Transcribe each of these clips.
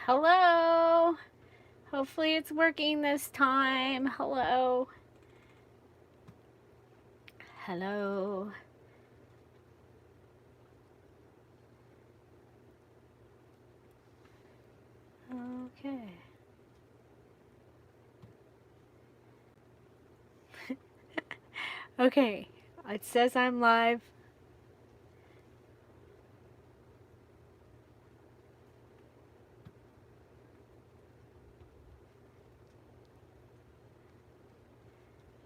Hello. Hopefully it's working this time. Hello. Hello. Okay. Okay. It says I'm live.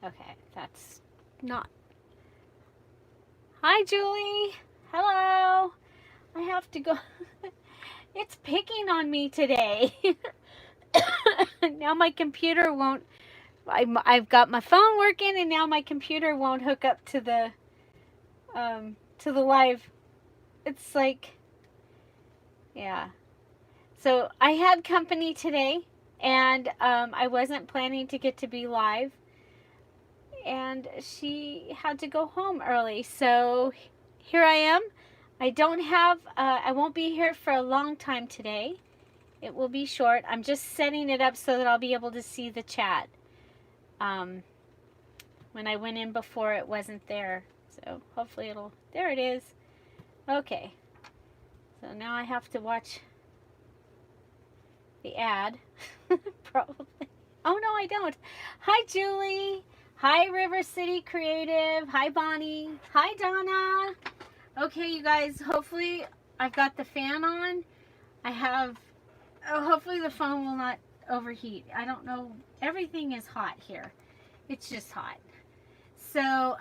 Okay, that's not. Hi, Julie. Hello. I have to go. It's picking on me today. Now my computer won't. I've got my phone working, and now my computer won't hook up to the live. It's like, yeah. So I had company today, and I wasn't planning to get to be live, and she had to go home early. So here I am. I don't have, I won't be here for a long time today. It will be short. I'm just setting it up so that I'll be able to see the chat. When I went in before, it wasn't there. So hopefully it'll, there it is. Okay. So now I have to watch the ad. Probably. Oh, no, I don't. Hi, Julie. Hi, River City Creative. Hi, Bonnie. Hi, Donna. Okay, you guys, hopefully I've got the fan on. I have, hopefully the phone will not overheat. I don't know. Everything is hot here. It's just hot. So,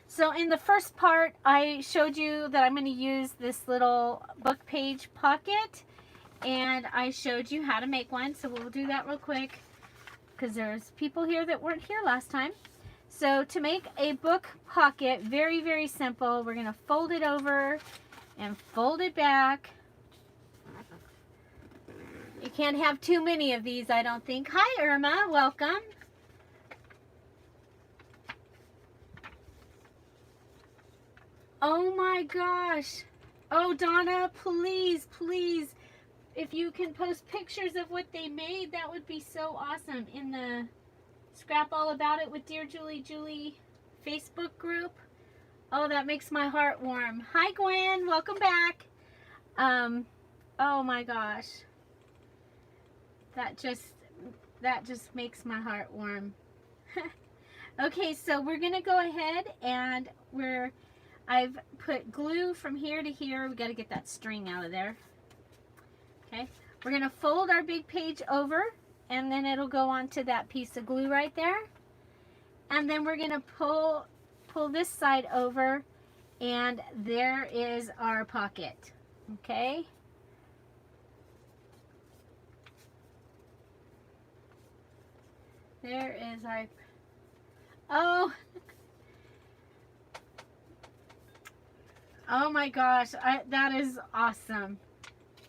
so in the first part, I showed you that I'm going to use this little book page pocket, and I showed you how to make one. So we'll do that real quick because there's people here that weren't here last time. So to make a book pocket, very, very simple. We're going to fold it over and fold it back. You can't have too many of these, I don't think. Hi, Irma. Welcome. Oh my gosh. Oh, Donna, please, please, if you can post pictures of what they made, that would be so awesome in the Scrap All About It with Dear Julie Facebook group. Oh, that makes my heart warm. Hi, Gwen. Welcome back. Oh my gosh. That just makes my heart warm. Okay, so we're going to go ahead and I've put glue from here to here. We got to get that string out of there. Okay, we're going to fold our big page over, and then it'll go onto that piece of glue right there. And then we're going to pull this side over, and there is our pocket. Okay. There is our, oh, oh my gosh, that is awesome.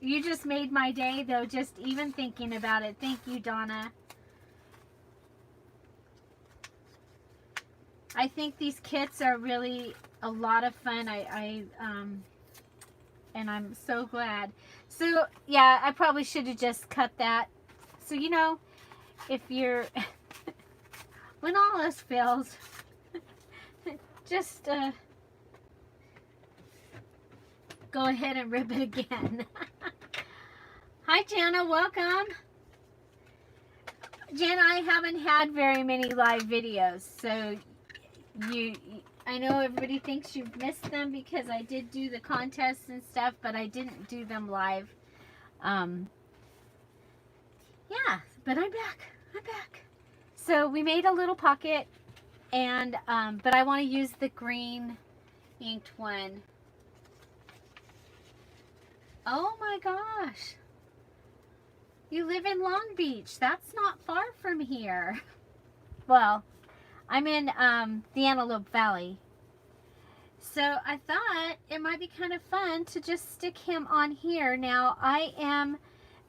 You just made my day, though, just even thinking about it. Thank you, Donna. I think these kits are really a lot of fun. And I'm so glad. So, yeah, I probably should have just cut that. So, you know, if you're, when all else fails, just go ahead and rip it again. Hi, Jana. Welcome. Jana, I haven't had very many live videos, so I know everybody thinks you've missed them because I did do the contests and stuff, but I didn't do them live. Yeah, but I'm back. I'm back. So we made a little pocket, and but I want to use the green inked one. Oh my gosh. You live in Long Beach. That's not far from here. Well, I'm in the Antelope Valley. So I thought it might be kind of fun to just stick him on here. Now I am,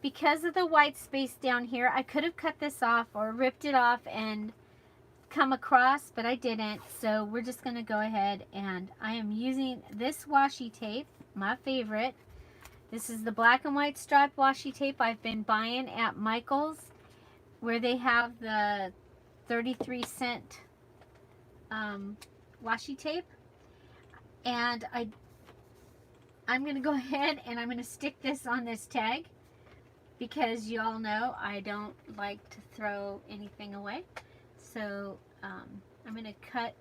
because of the white space down here, I could have cut this off or ripped it off and come across, but I didn't. So we're just going to go ahead, and I am using this washi tape, my favorite. This is the black and white striped washi tape I've been buying at Michael's, where they have the 33-cent washi tape. And I'm going to go ahead and I'm going to stick this on this tag, because you all know I don't like to throw anything away. So I'm going to cut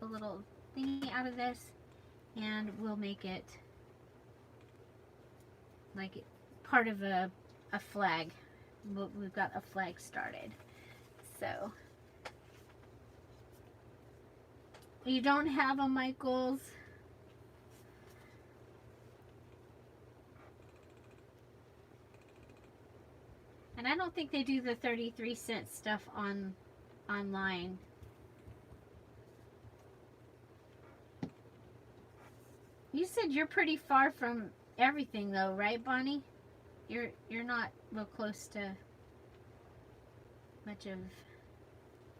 a little thingy out of this, and we'll make it like part of a flag. We've got a flag started. So you don't have a Michael's? And I don't think they do the 33-cent stuff online. You said you're pretty far from everything though, right, Bonnie? You're not real close to much of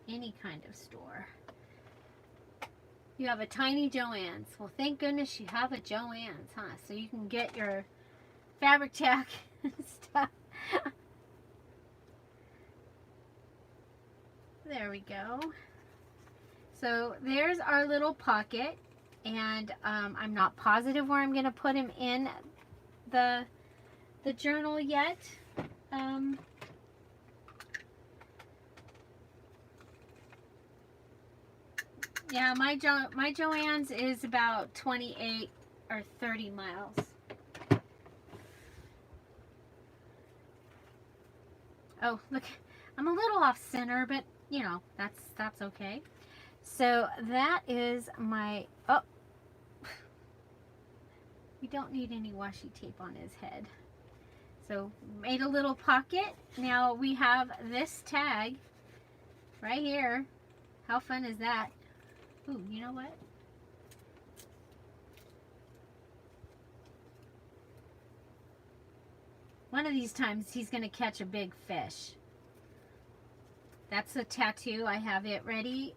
any kind of store. You have a tiny Joann's. Well, thank goodness you have a Joann's, huh? So you can get your fabric tack and stuff. There we go. So there's our little pocket, and I'm not positive where I'm going to put him in the journal yet. Yeah, my Joann's is about 28 or 30 miles. Oh, look, I'm a little off center, but you know, that's okay. So that is my, oh, we don't need any washi tape on his head. So made a little pocket. Now we have this tag right here. How fun is that? Ooh, you know what? One of these times he's going to catch a big fish. That's a tattoo. I have it ready.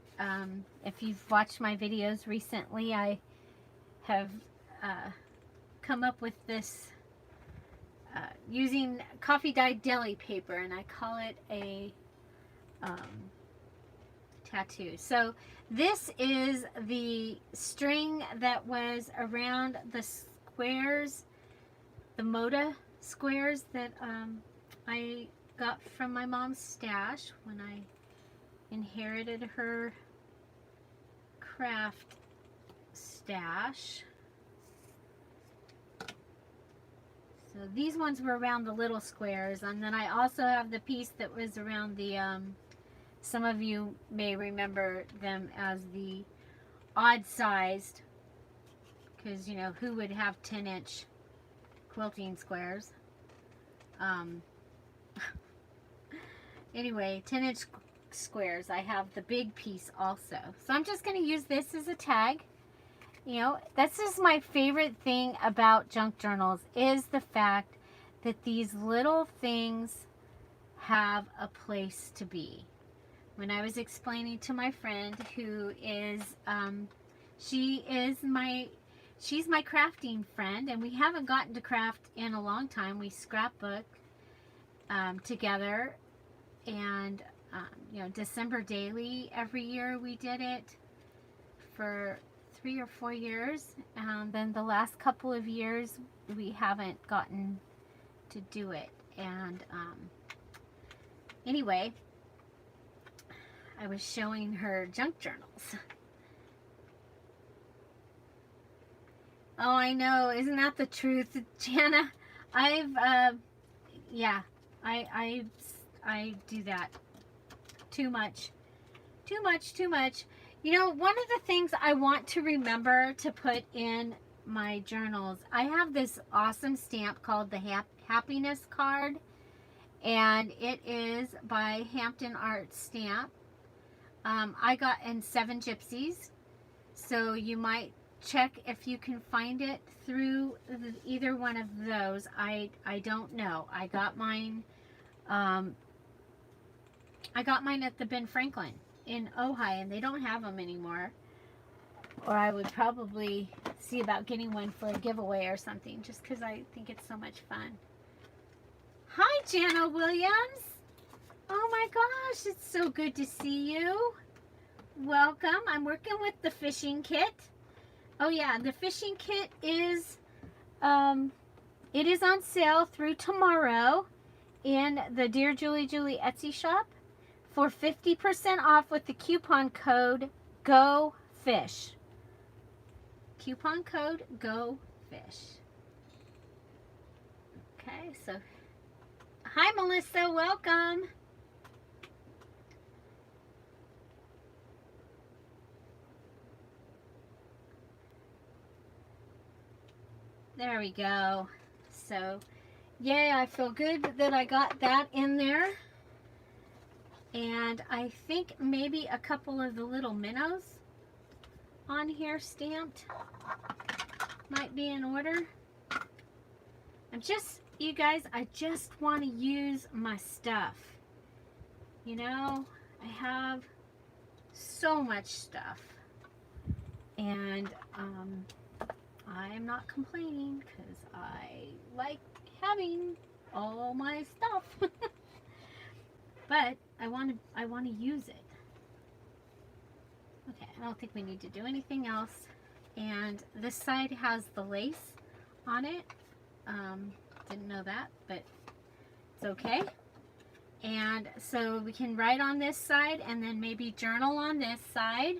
If you've watched my videos recently, I have come up with this using coffee dyed deli paper, and I call it a tattoo. So this is the string that was around the squares, the Moda squares that I got from my mom's stash when I inherited her craft stash. So these ones were around the little squares, and then I also have the piece that was around the some of you may remember them as the odd sized, because you know, who would have 10-inch quilting squares? Anyway, 10-inch squares. I have the big piece also. So I'm just going to use this as a tag. You know, this is my favorite thing about junk journals, is the fact that these little things have a place to be. When I was explaining to my friend who is, she's my crafting friend, and we haven't gotten to craft in a long time. We scrapbook together, and you know, December daily every year we did it for 3 or 4 years, and then the last couple of years we haven't gotten to do it. And anyway, I was showing her junk journals. Oh, I know, isn't that the truth, Jana? Yeah, I do that too much. You know, one of the things I want to remember to put in my journals, I have this awesome stamp called the Happiness Card, and it is by Hampton Art Stamp. I got in 7 Gypsies, so you might check if you can find it through either one of those. I don't know. I got mine at the Ben Franklin in Ojai, and they don't have them anymore. Or I would probably see about getting one for a giveaway or something, just because I think it's so much fun. Hi, Jana Williams. Oh my gosh, it's so good to see you. Welcome. I'm working with the fishing kit. Oh yeah, the fishing kit is it is on sale through tomorrow in the Dear Julie Etsy shop for 50% off with the coupon code GOFISH. Coupon code GOFISH. Okay, so hi Melissa, welcome. There we go. So, yay, I feel good that I got that in there. And I think maybe a couple of the little minnows on here stamped might be in order. You guys, I just want to use my stuff. You know, I have so much stuff. And I'm not complaining because I like having all my stuff. But I want to use it. Okay, I don't think we need to do anything else. And this side has the lace on it. Didn't know that, but it's okay. And so we can write on this side and then maybe journal on this side.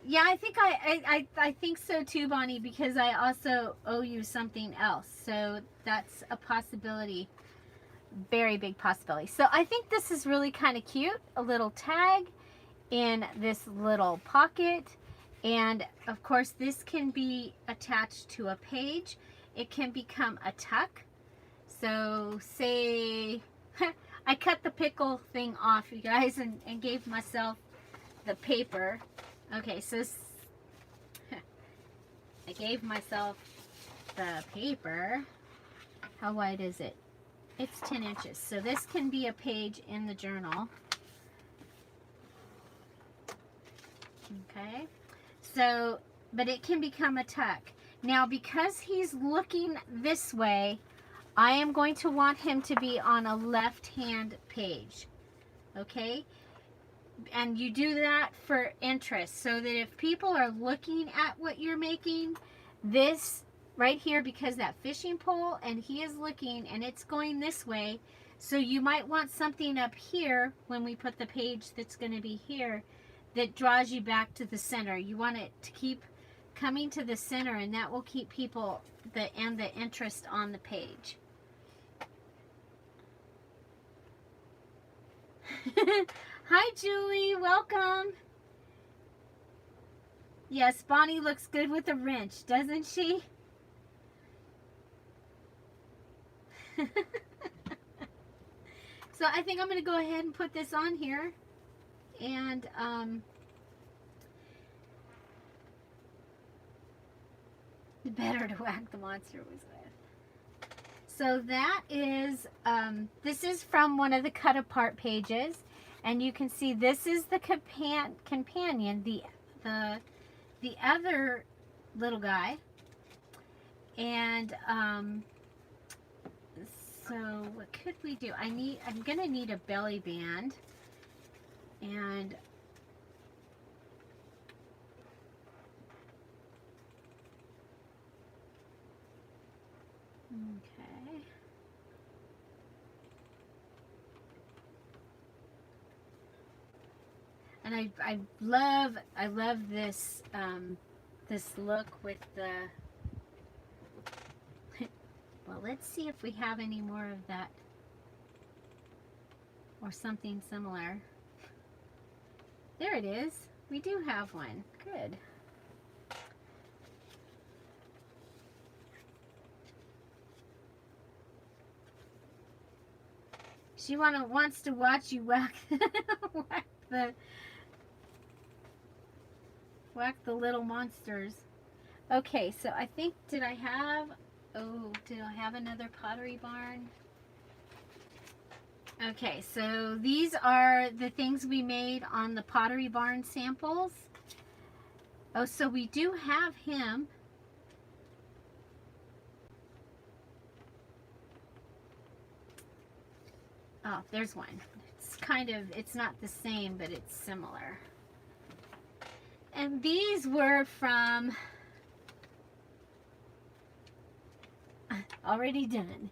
Yeah, I think I think so too, Bonnie, because I also owe you something else. So that's a possibility. Very big possibility. So I think this is really kind of cute. A little tag in this little pocket. And of course this can be attached to a page. It can become a tuck. So say I cut the pickle thing off, you guys, and gave myself the paper. Okay, so I gave myself the paper. How wide is it? It's 10 inches. So this can be a page in the journal. Okay. So, but it can become a tuck. Now, because he's looking this way, I am going to want him to be on a left-hand page. Okay? And you do that for interest, so that if people are looking at what you're making, this right here, because that fishing pole, and he is looking, and it's going this way, so you might want something up here when we put the page that's going to be here that draws you back to the center. You want it to keep coming to the center, and that will keep people the interest on the page. Hi, Julie. Welcome. Yes, Bonnie looks good with a wrench, doesn't she? So I think I'm going to go ahead and put this on here. And better to whack the monster was with. So that is, this is from one of the cut apart pages. And you can see this is the companion, the other little guy. And so what could we do? I'm gonna need a belly band. And okay. And I love this this look with the well, let's see if we have any more of that or something similar. There it is. We do have one. Good. She wants to watch you whack whack the little monsters. Okay, so I think, did I have another Pottery Barn? Okay, so these are the things we made on the Pottery Barn samples. Oh, so we do have him. Oh, there's one. It's kind of, it's not the same, but it's similar. And these were from, already done.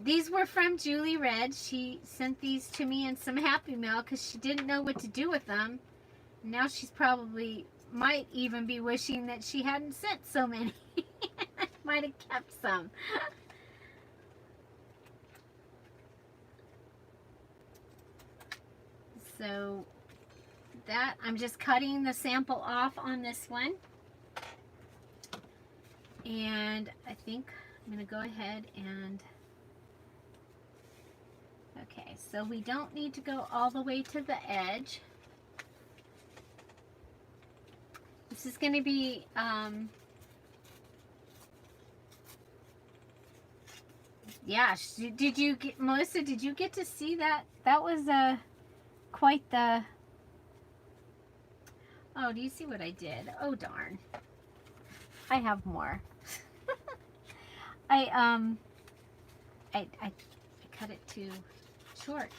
These were from Julie Red. She sent these to me in some Happy Mail because she didn't know what to do with them. Now she's probably, might even be wishing that she hadn't sent so many. Might have kept some. So that, I'm just cutting the sample off on this one. And I think I'm going to go ahead and, okay, so we don't need to go all the way to the edge. This is going to be, yeah, did you get, Melissa, did you get to see that? That was quite the, oh, do you see what I did? Oh, darn. I have more. I cut it too short.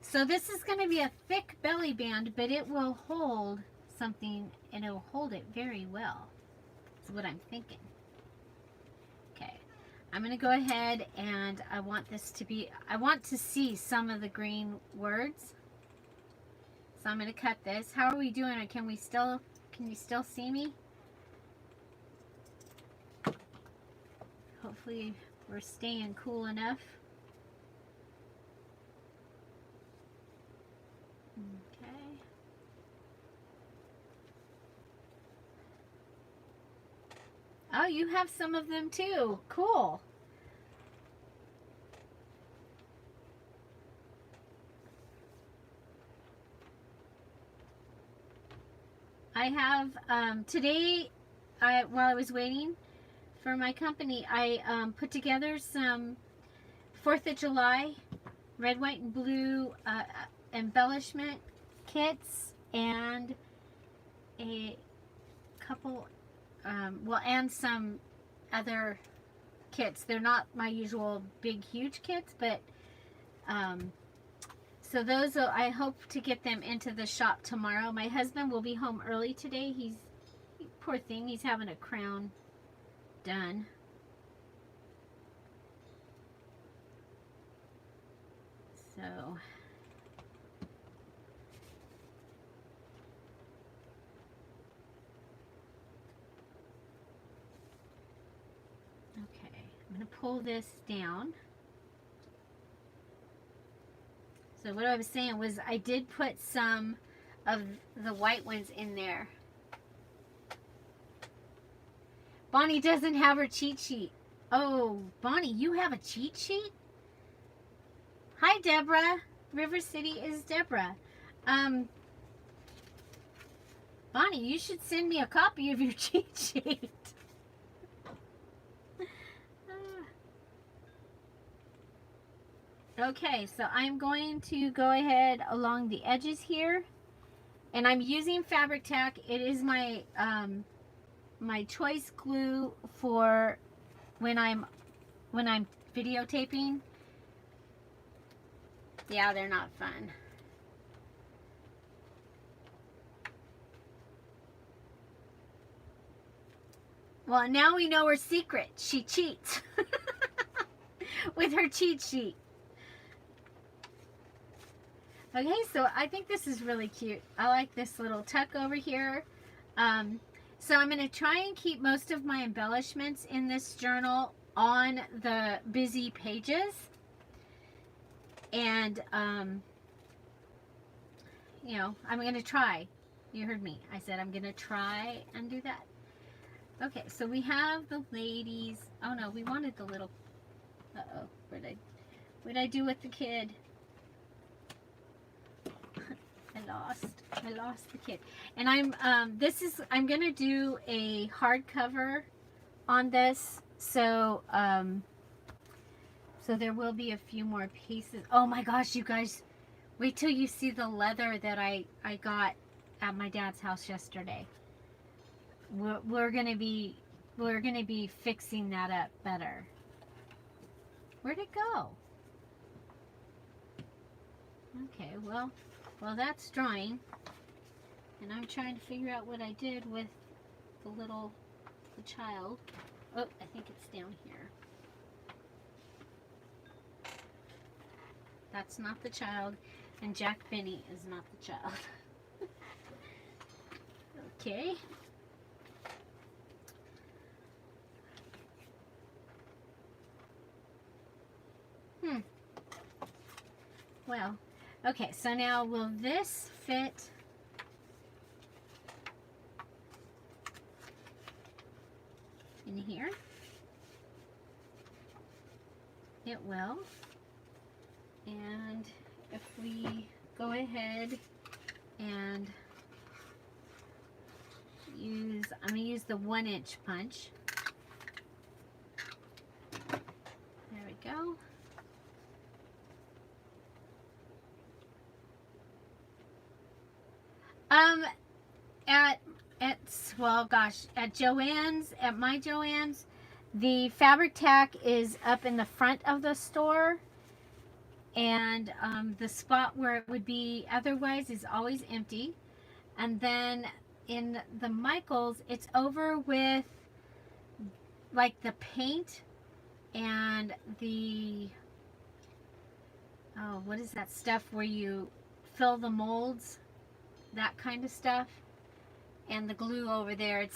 So this is going to be a thick belly band, but it will hold something, and it will hold it very well. That's what I'm thinking. Okay, I'm going to go ahead, and I want this to be, I want to see some of the green words. So I'm going to cut this. How are we doing? Can you still see me? Hopefully we're staying cool enough. Okay. Oh, you have some of them too. Cool. I have, today, while I was waiting for my company, I put together some 4th of July red, white, and blue embellishment kits, and a couple, well, and some other kits. They're not my usual big, huge kits, but so those, I hope to get them into the shop tomorrow. My husband will be home early today. Poor thing, he's having a crown done. So okay, I'm going to pull this down. So what I was saying was I did put some of the white ones in there. Bonnie doesn't have her cheat sheet. Oh, Bonnie, you have a cheat sheet? Hi, Deborah. River City is Deborah. Bonnie, you should send me a copy of your cheat sheet. Okay, so I'm going to go ahead along the edges here, and I'm using Fabric Tack. It is my my choice glue for when I'm videotaping. Yeah, they're not fun. Well, now we know her secret. She cheats with her cheat sheet. Okay, so I think this is really cute. I like this little tuck over here. So I'm going to try and keep most of my embellishments in this journal on the busy pages. And, you know, I'm going to try. You heard me. I said I'm going to try and do that. Okay, so we have the ladies. Oh, no, we wanted the little... Uh-oh. What did I do with the kid? I lost the kit. And I'm gonna do a hardcover on this, so So there will be a few more pieces. Oh my gosh, you guys, wait till you see the leather that I got at my dad's house yesterday. We're gonna be fixing that up better. Where'd it go? Okay, well that's drying, and I'm trying to figure out what I did with the child. Oh, I think it's down here. That's not the child, and Jack Benny is not the child. Okay. Well, okay, so now will this fit in here? It will. And if we go ahead and I'm going to use the 1-inch punch. There we go. At Joann's, at my Joann's, the fabric tack is up in the front of the store, and the spot where it would be otherwise is always empty. And then in the Michaels, it's over with like the paint and the, oh, what is that stuff where you fill the molds, that kind of stuff, and the glue over there.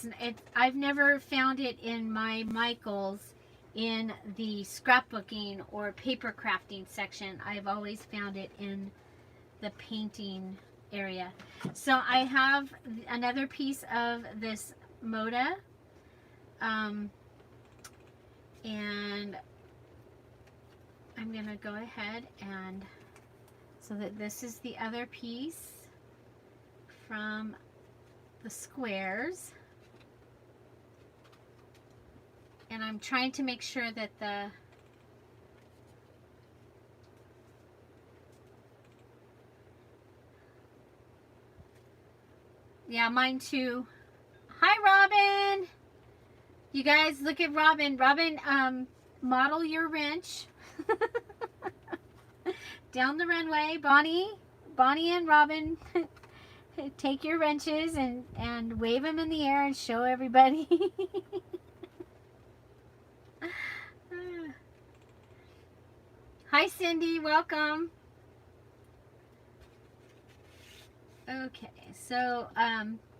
I've never found it in my Michaels in the scrapbooking or paper crafting section. I've always found it in the painting area. So I have another piece of this Moda, and I'm gonna go ahead and, so that this is the other piece from the squares, and I'm trying to make sure that mine too. Hi, Robin. You guys, look at Robin. Robin, model your wrench down the runway. Bonnie and Robin, take your wrenches and wave them in the air and show everybody. Hi, Cindy. Welcome. Okay, so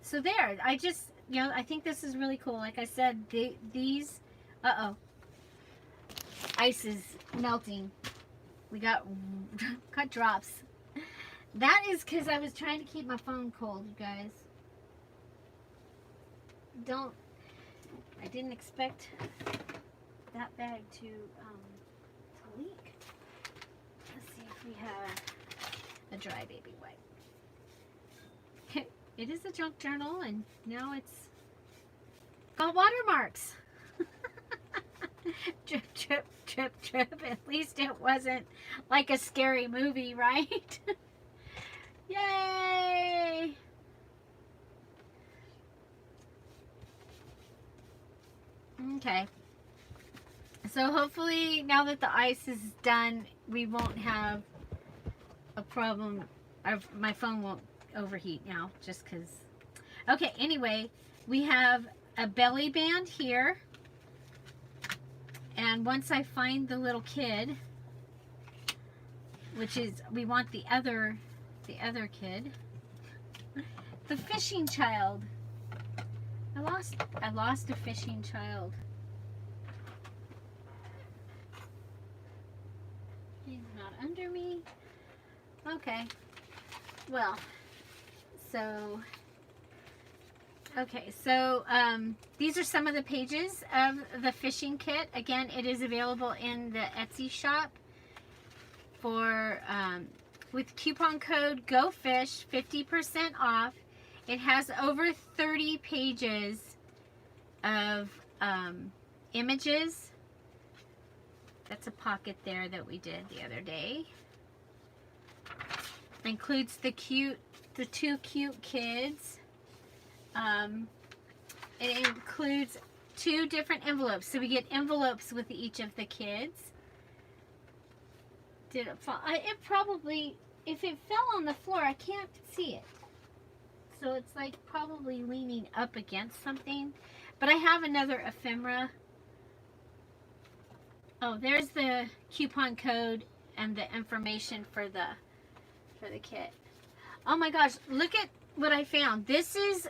so there. I just, I think this is really cool. Like I said, these, ice is melting. We got drops. That is because I was trying to keep my phone cold, you guys. I didn't expect that bag to leak. Let's see if we have a dry baby wipe. It is a junk journal, and now it's got watermarks. Drip, drip, drip, drip. At least it wasn't like a scary movie, right? Yay! Okay. So hopefully now that the ice is done, we won't have a problem. My phone won't overheat now, just because. Okay, anyway, we have a belly band here. And once I find the little kid, which is, we want the other kid, the fishing child. I lost a fishing child. He's not under me. Okay. Well, so okay, so these are some of the pages of the fishing kit. Again, it is available in the Etsy shop for with coupon code GOFISH 50% off. It has over 30 pages of images That's a pocket there that we did the other day. Includes the two cute kids. It includes 2 different envelopes. So we get envelopes with each of the kids. Did it fall? It probably, if it fell on the floor, I can't see it. So it's like probably leaning up against something. But I have another ephemera. Oh, there's the coupon code and the information for the kit. Oh my gosh, look at what I found. This is,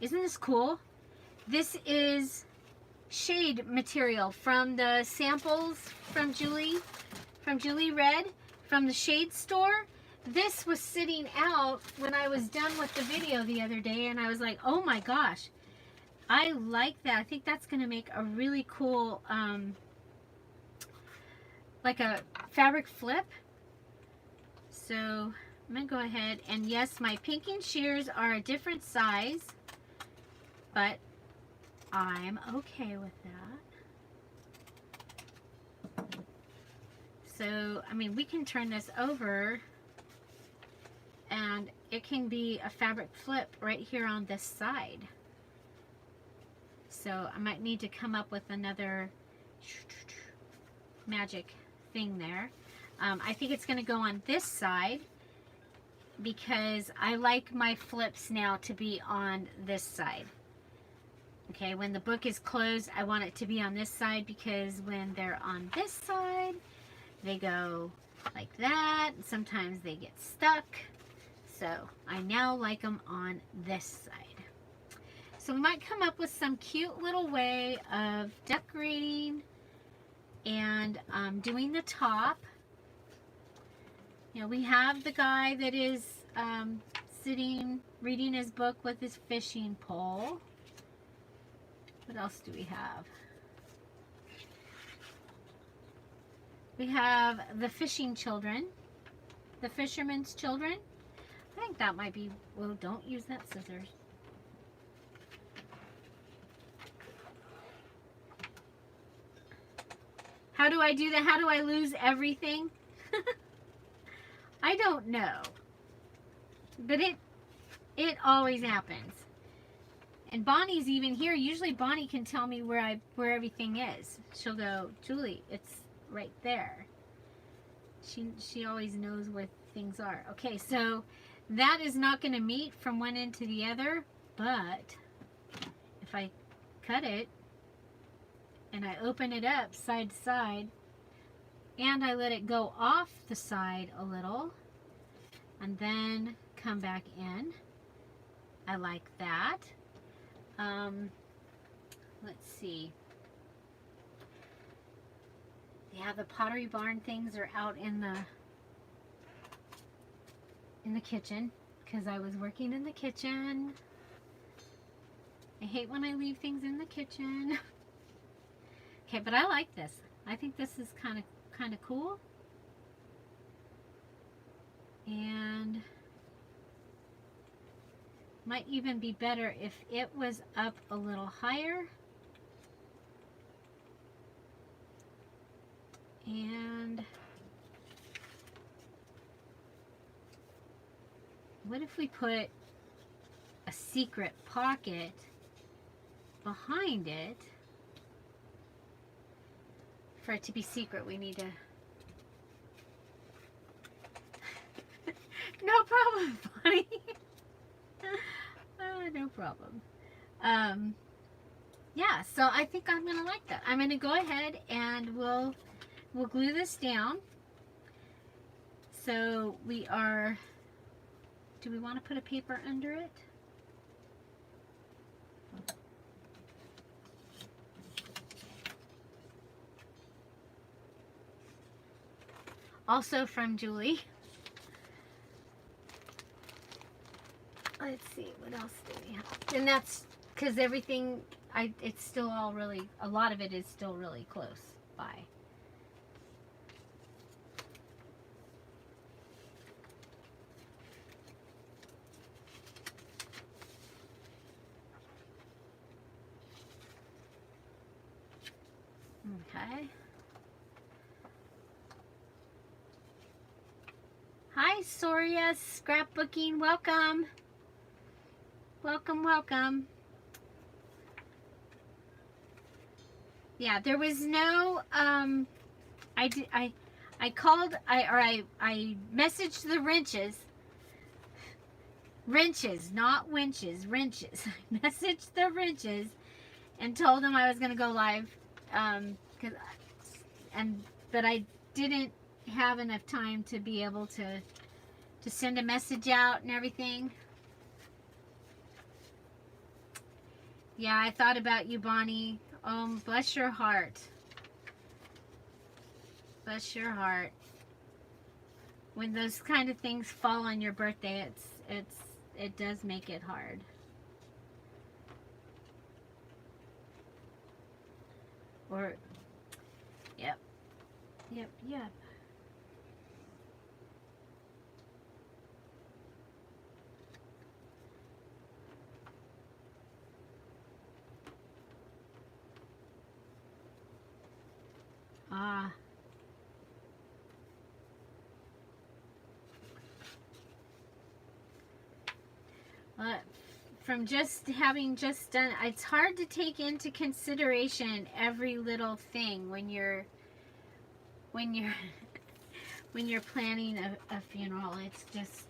isn't this cool? This is shade material from the samples from Julie Red from the shade store. This was sitting out when I was done with the video the other day, and I was like, oh my gosh, I like that. I think that's going to make a really cool, like a fabric flip. So I'm going to go ahead, and yes, my pinking shears are a different size, but I'm okay with that. So, I mean, we can turn this over and it can be a fabric flip right here on this side. So I might need to come up with another magic thing there. I think it's going to go on this side because I like my flips now to be on this side. Okay, when the book is closed, I want it to be on this side because when they're on this side, they go like that. Sometimes they get stuck. So I now like them on this side. So we might come up with some cute little way of decorating and doing the top. You know, we have the guy that is sitting, reading his book with his fishing pole. What else do we have? We have the fishing children, the fisherman's children. I think that might be, well, don't use that scissors. How do I do that? How do I lose everything? I don't know. But it always happens. And Bonnie's even here. Usually Bonnie can tell me where everything is. She'll go, Julie, it's right there. She always knows where things are. Okay, so that is not going to meet from one end to the other, but if I cut it and I open it up side to side and I let it go off the side a little and then come back in, I like that. Let's see. Yeah, the Pottery Barn things are out in the kitchen because I was working in the kitchen. I hate when I leave things in the kitchen. Okay, but I like this. I think this is kind of cool. And might even be better if it was up a little higher. And what if we put a secret pocket behind it? For it to be secret, we need to... No problem, Bonnie. No problem. Yeah, so I think I'm gonna like that. I'm gonna go ahead and we'll glue this down. So we are, do we want to put a paper under it? Also from Julie. Let's see, what else do we have? And that's because everything, it's still all really, a lot of it is still really close by. Okay. Hi, Soria Scrapbooking. Welcome. Welcome, welcome. Yeah, there was no, I called, I messaged the wrenches, not winches, wrenches. I messaged the wrenches and told them I was going to go live, but I didn't have enough time to be able to send a message out and everything. Yeah, I thought about you, Bonnie. Bless your heart. Bless your heart. When those kind of things fall on your birthday, it does make it hard. Or, yep. Ah. From just having just done, it's hard to take into consideration every little thing when you're when you're planning a funeral. It's just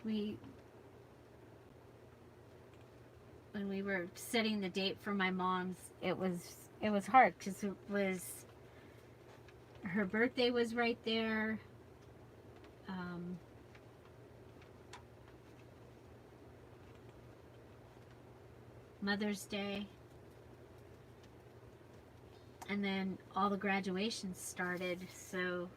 when we were setting the date for my mom's, it was hard because it was her birthday was right there. Mother's Day, and then all the graduations started, so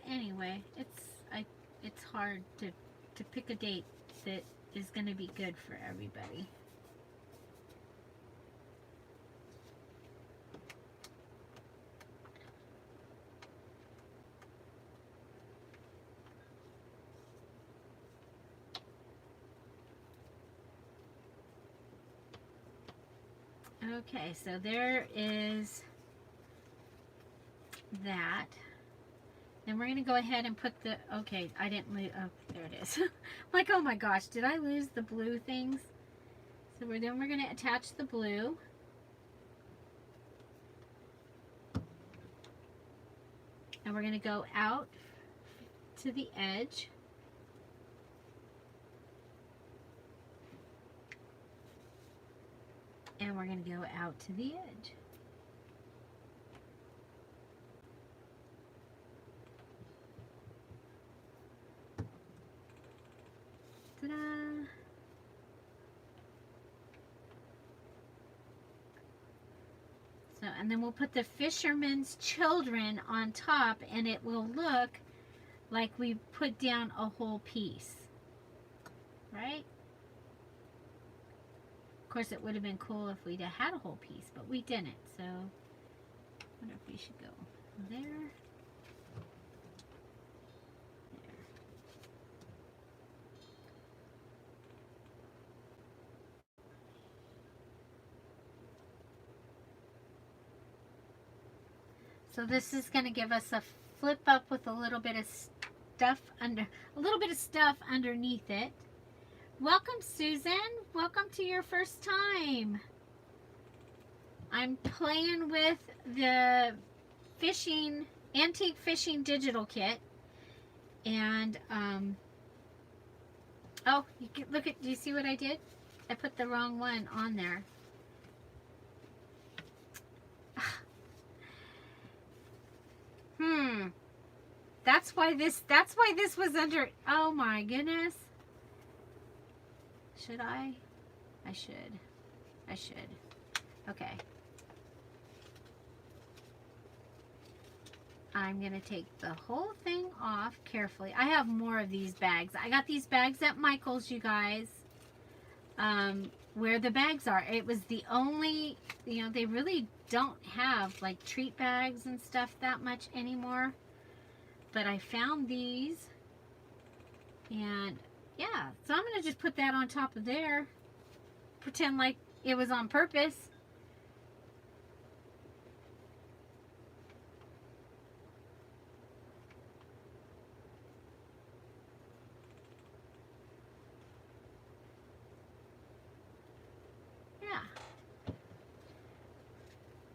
anyway, it's hard to pick a date that is going to be good for everybody. Okay, so there is that. Then we're going to go ahead and put the, okay, I didn't lose, oh, there it is. Like, oh my gosh, did I lose the blue things? So then we're going to attach the blue. And we're going to go out to the edge. And we're going to go out to the edge. Ta-da! So, and then we'll put the fisherman's children on top, and it will look like we put down a whole piece. Right? Of course, it would have been cool if we'd have had a whole piece, but we didn't. So, I wonder if we should go there. So this is going to give us a flip up with a little bit of stuff underneath it. Welcome, Susan. Welcome to your first time. I'm playing with the antique fishing digital kit, and oh, you can look at. Do you see what I did? I put the wrong one on there. That's why this was under, oh my goodness. Should I? I should. Okay. I'm going to take the whole thing off carefully. I have more of these bags. I got these bags at Michael's, you guys. Where the bags are. It was the only, they really don't have like treat bags and stuff that much anymore. But I found these, and yeah, so I'm going to just put that on top of there. pretend like it was on purpose. Yeah.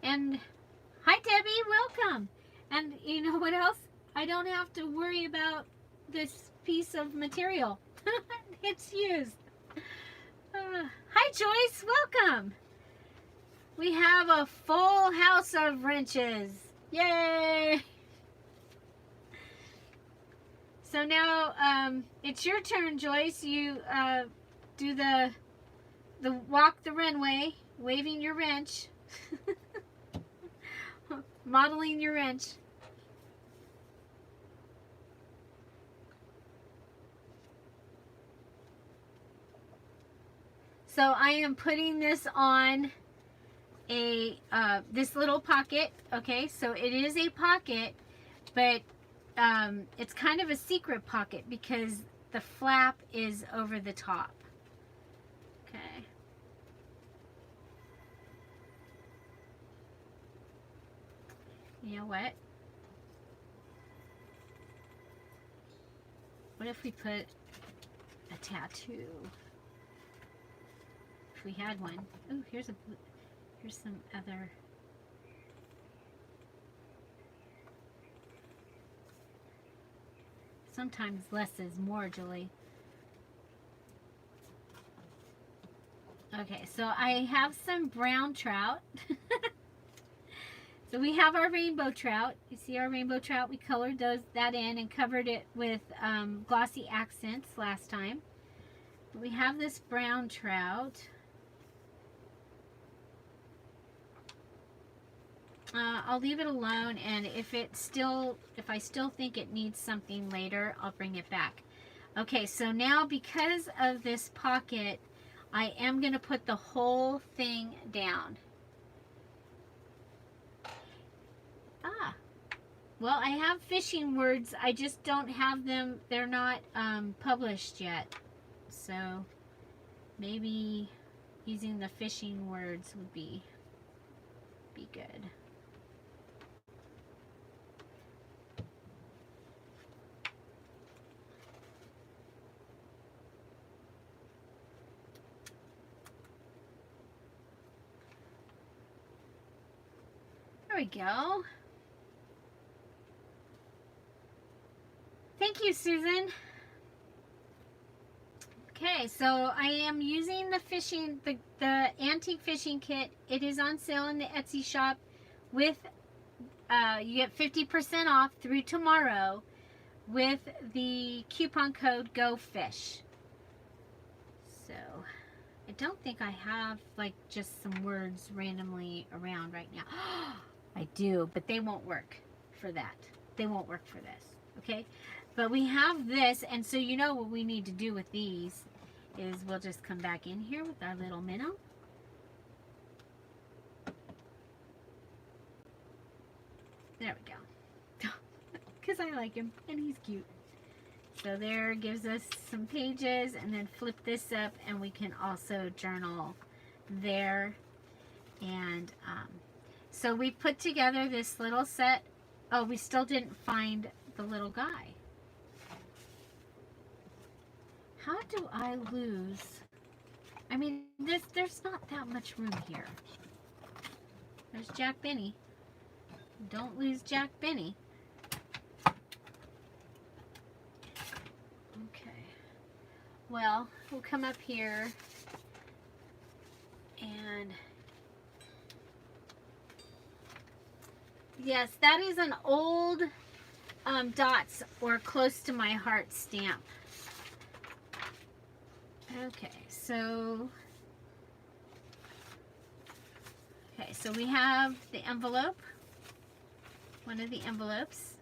And hi Debbie, welcome. And you know what else? I don't have to worry about this piece of material. It's used. Hi Joyce, welcome. We have a full house of wrenches. Yay! So now it's your turn, Joyce. You do the walk the runway, waving your wrench, modeling your wrench. So I am putting this on a this little pocket. Okay, so it is a pocket, but it's kind of a secret pocket because the flap is over the top. Okay. You know what? What if we put a tattoo? If we had one. Oh, here's some other. Sometimes less is more, Julie. Okay, so I have some brown trout. So we have our rainbow trout. You see our rainbow trout? We colored that in and covered it with glossy accents last time. But we have this brown trout. I'll leave it alone, and if I still think it needs something later, I'll bring it back. Okay, so now because of this pocket, I am going to put the whole thing down. Well, I have fishing words. I just don't have them. They're not published yet. So maybe using the fishing words would be good. There we go. Thank you, Susan. Okay, so I am using the antique fishing kit. It is on sale in the Etsy shop with, you get 50% off through tomorrow with the coupon code GOFISH. So, I don't think I have like just some words randomly around right now. I do, but they won't work for that. They won't work for this, okay? But we have this, and so you know what we need to do with these is we'll just come back in here with our little minnow. There we go. Because I like him, and he's cute. So there gives us some pages, and then flip this up, and we can also journal there. And so we put together this little set. Oh, we still didn't find the little guy. How do I lose? I mean, there's not that much room here. There's Jack Benny. Don't lose Jack Benny. Okay. Well, we'll come up here and yes, that is an old Dots or Close to My Heart stamp. Okay, so we have the envelope, one of the envelopes.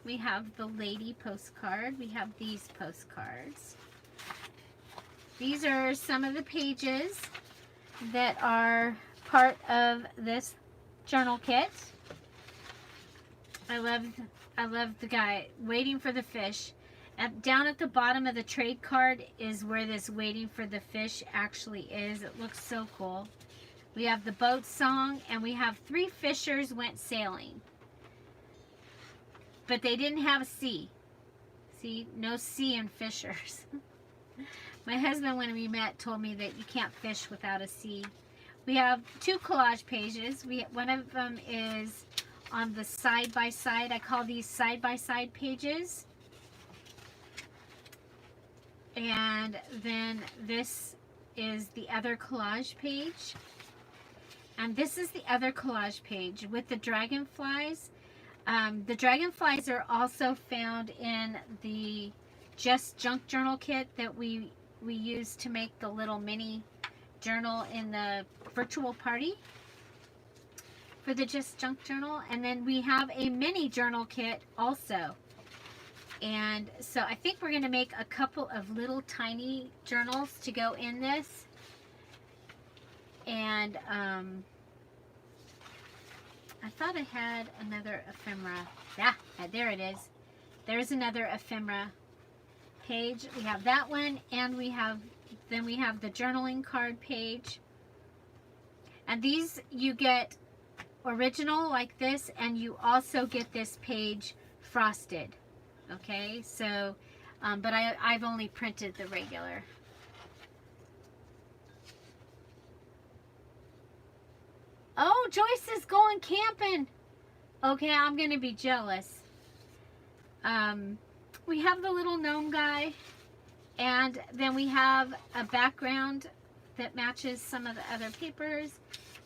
We have the lady postcard. We have these postcards. These are some of the pages that are part of this journal kit. I love the guy waiting for the fish. Down at the bottom of the trade card is where this waiting for the fish actually is. It looks so cool. We have the boat song, and we have 3 fishers went sailing. But they didn't have a C. See, no C in fishers. My husband, when we met, told me that you can't fish without a C. We have 2 collage pages. One of them is on the side-by-side. I call these side-by-side pages. And then this is the other collage page. And this is the other collage page with the dragonflies. The dragonflies are also found in the Just Junk Journal kit that we used to make the little mini journal in the virtual party for the Just Junk Journal. And then we have a mini journal kit also. And so I think we're going to make a couple of little tiny journals to go in this. And I thought I had another ephemera. Yeah, there it is. There's another ephemera page. We have that one, and then we have the journaling card page. And these you get original like this, and you also get this page frosted. Okay, so, but I've only printed the regular. Oh, Joyce is going camping. Okay, I'm going to be jealous. We have the little gnome guy, and then we have a background that matches some of the other papers.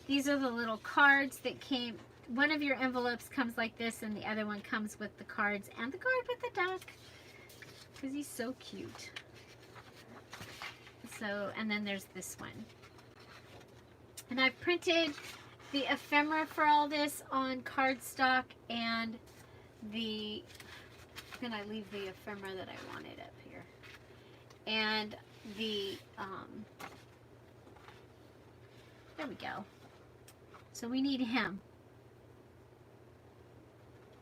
These are the little cards that came. One of your envelopes comes like this, and the other one comes with the cards and the card with the duck, because he's so cute. So, and then there's this one. And I've printed the ephemera for all this on cardstock, and then I leave the ephemera that I wanted up here. And there we go. So we need him.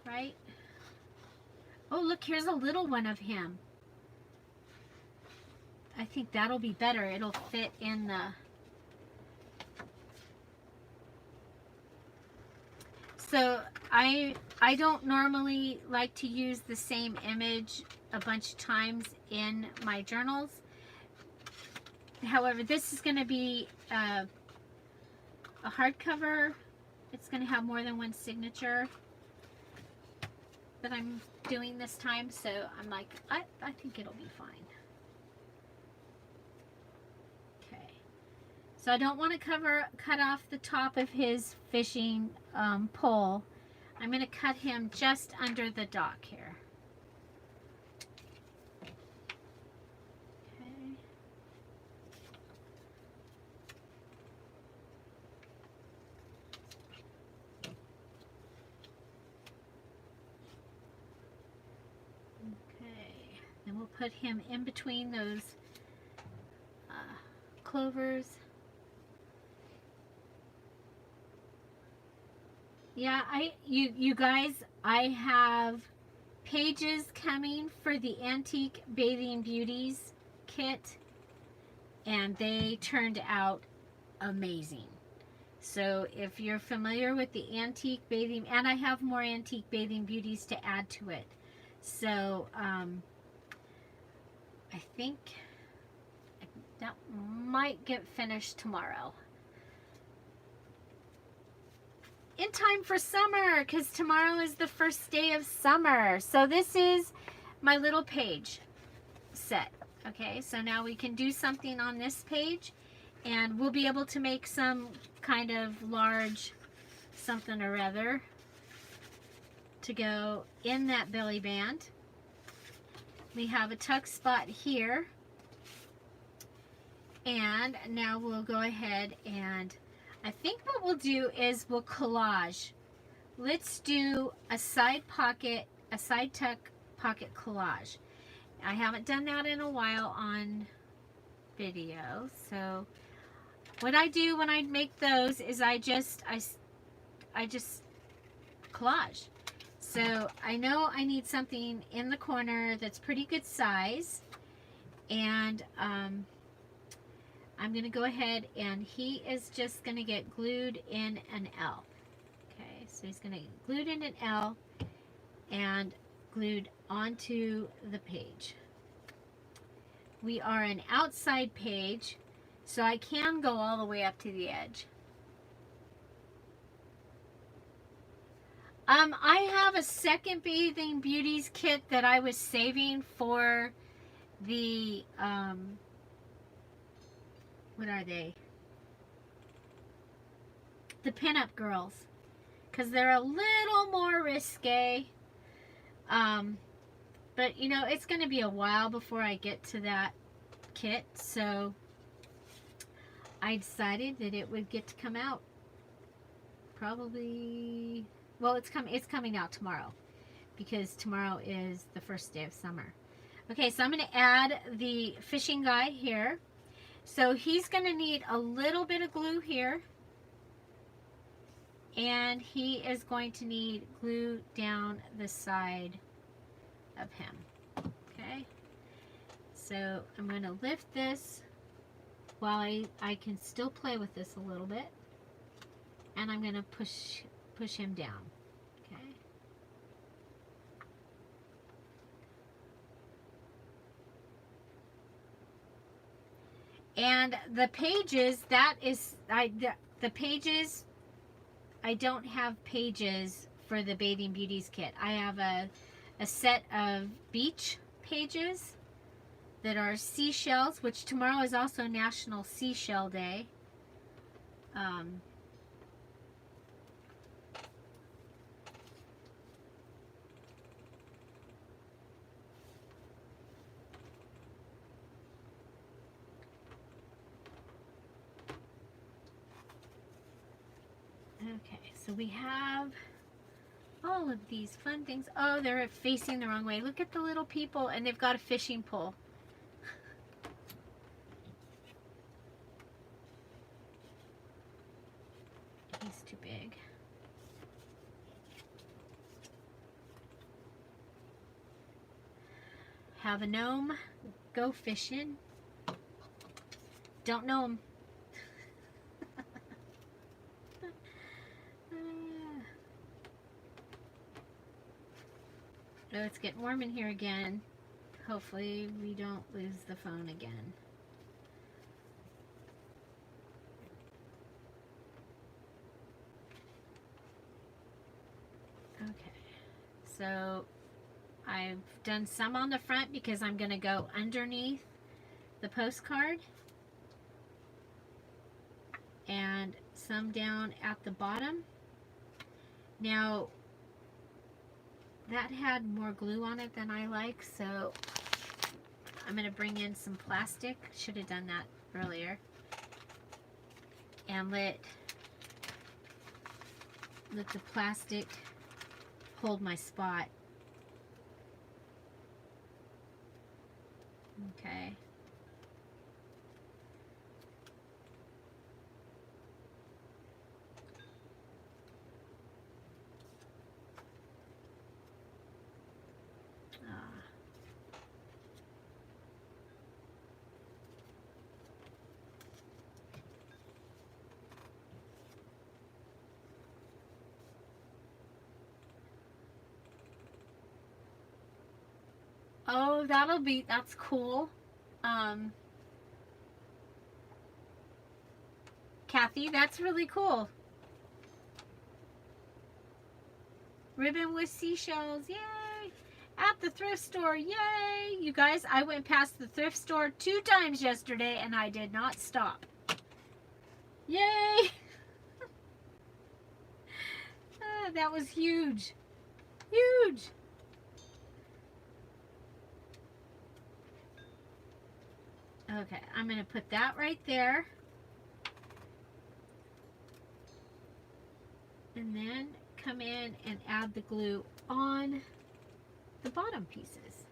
Right? Oh, look, here's a little one of him. I think that'll be better. It'll fit in the... So I don't normally like to use the same image a bunch of times in my journals. However, this is going to be a hardcover. It's going to have more than one signature that I'm doing this time, so I'm like, I think it'll be fine. Okay, so I don't want to cut off the top of his fishing pole. I'm going to cut him just under the dock here. And we'll put him in between those clovers. Yeah, you guys, I have pages coming for the Antique Bathing Beauties kit, and they turned out amazing. So if you're familiar with the Antique Bathing, and I have more Antique Bathing Beauties to add to it. So, I think that might get finished tomorrow. In time for summer, because tomorrow is the first day of summer. So this is my little page set. Okay, so now we can do something on this page, and we'll be able to make some kind of large something or other to go in that belly band. We have a tuck spot here, and now we'll go ahead and I think what we'll do is we'll collage. Let's do a side pocket, a side tuck pocket collage. I haven't done that in a while on video, so what I do when I make those is I just collage. So I know I need something in the corner that's pretty good size. And I'm going to go ahead, and he is just going to get glued in an L. Okay, so he's going to get glued in an L and glued onto the page. We are an outside page, so I can go all the way up to the edge. I have a second Bathing Beauties kit that I was saving for the, what are they? The pinup girls. Because they're a little more risque. But, you know, it's going to be a while before I get to that kit. So, I decided that it would get to come out probably... Well, it's coming out tomorrow, because tomorrow is the first day of summer. Okay, so I'm going to add the fishing guy here. So he's going to need a little bit of glue here. And he is going to need glue down the side of him. Okay, so I'm going to lift this while I can still play with this a little bit. And I'm going to push him down. Okay. And the pages, the pages, I don't have pages for the Bathing Beauties kit. I have a set of beach pages that are seashells, which tomorrow is also National Seashell Day. Okay, so we have all of these fun things. Oh, they're facing the wrong way. Look at the little people, and they've got a fishing pole. He's too big. Have a gnome go fishing. Don't know him. Oh, it's getting warm in here again. Hopefully we don't lose the phone again. Okay, so I've done some on the front because I'm going to go underneath the postcard, and some down at the bottom. Now, that had more glue on it than I like, so I'm going to bring in some plastic. Should have done that earlier. And let the plastic hold my spot. Okay. Oh, that's cool. Kathy, that's really cool. Ribbon with seashells, yay! At the thrift store, yay! You guys, I went past the thrift store 2 times yesterday and I did not stop. Yay! That was huge. Huge! Okay, I'm going to put that right there. And then come in and add the glue on the bottom pieces.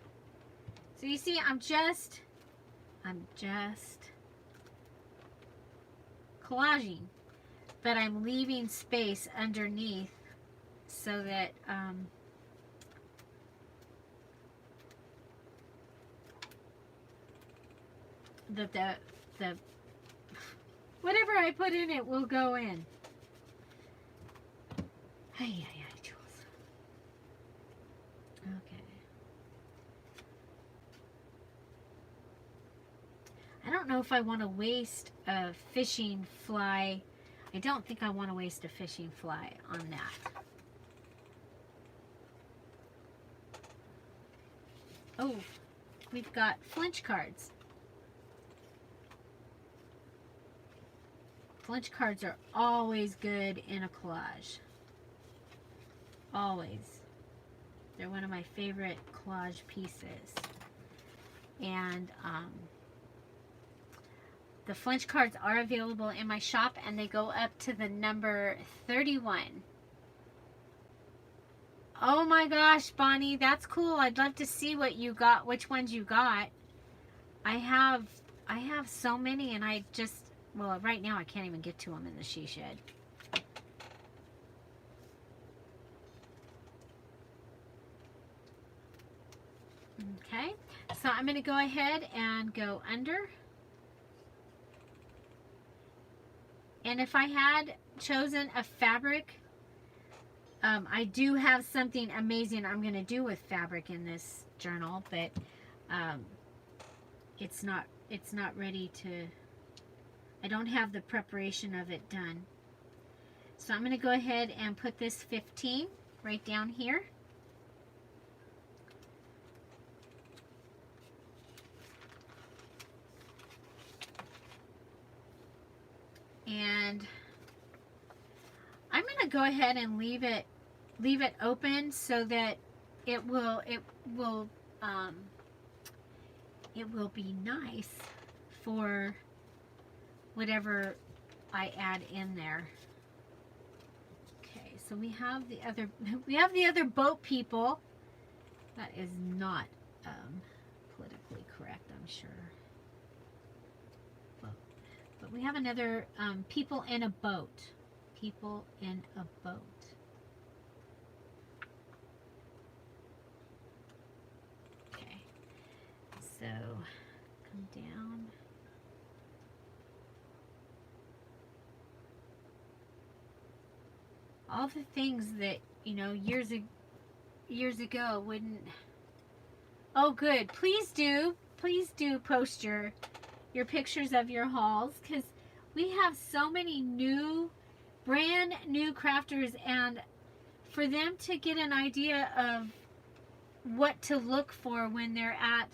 So you see, I'm just collaging, but I'm leaving space underneath so that the whatever I put in it will go in. Hey, Jules. Okay. I don't know if I want to waste a fishing fly. I don't think I want to waste a fishing fly on that. Oh, we've got flinch cards. Flinch cards are always good in a collage. Always. They're one of my favorite collage pieces. And the flinch cards are available in my shop, and they go up to the number 31. Oh my gosh, Bonnie, that's cool. I'd love to see what you got, which ones you got. I have so many, and I just, well, right now I can't even get to them in the she shed. Okay, so I'm going to go ahead and go under. And if I had chosen a fabric, I do have something amazing I'm going to do with fabric in this journal, but it's not ready to, I don't have the preparation of it done. So I'm going to go ahead and put this 15 right down here. And I'm going to go ahead and leave it open so that it will be nice for whatever I add in there. Okay, so we have the other boat people. That is not politically correct, I'm sure. But we have another people in a boat. People in a boat. Okay. So come down. All the things that, you know, years ago wouldn't. Oh, good. Please do post your pictures of your hauls, because we have so many brand new crafters, and for them to get an idea of what to look for when they're at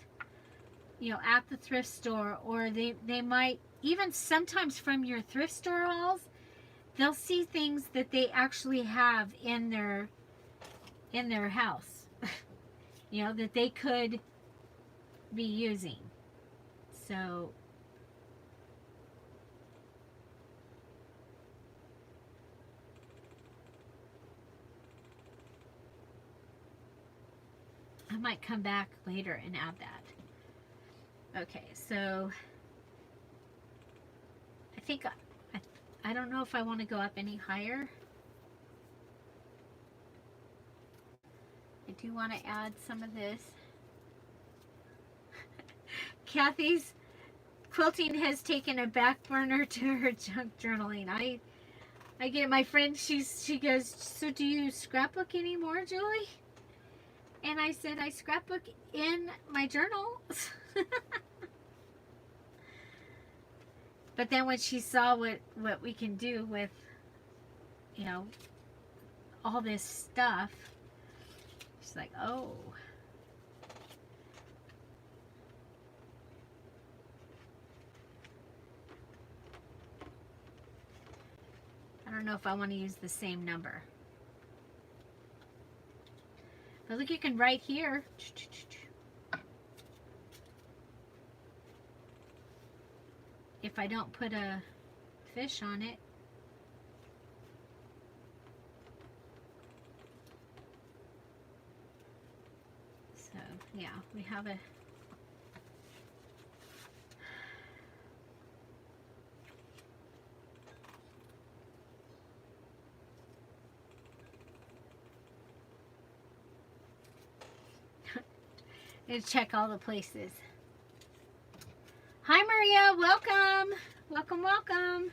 the thrift store, or they might even sometimes from your thrift store hauls, they'll see things that they actually have in their house that they could be using. So I might come back later and add that. Okay, so I think I don't know if I want to go up any higher. I do want to add some of this. Kathy's quilting has taken a back burner to her junk journaling. I get my friend, she goes, so do you scrapbook anymore, Julie? And I said, I scrapbook in my journal. But then when she saw what we can do with, all this stuff, she's like, oh. I don't know if I want to use the same number. But look, you can write here. If I don't put a fish on it. So, yeah, we have a check all the places. Hi, Aria, welcome. Welcome, welcome.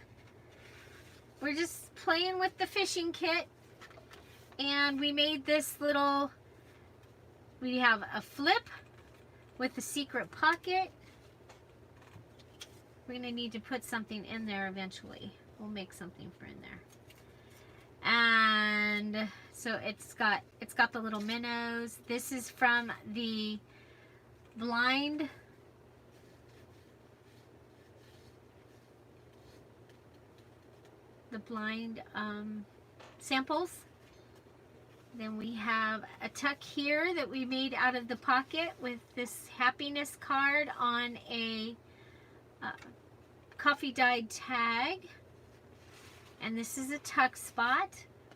We're just playing with the fishing kit. And we made this little, we have a flip with a secret pocket. We're going to need to put something in there eventually. We'll make something for in there. And so it's got the little minnows. This is from the blind samples. Then we have a tuck here that we made out of the pocket with this happiness card on a coffee dyed tag. And this is a tuck spot.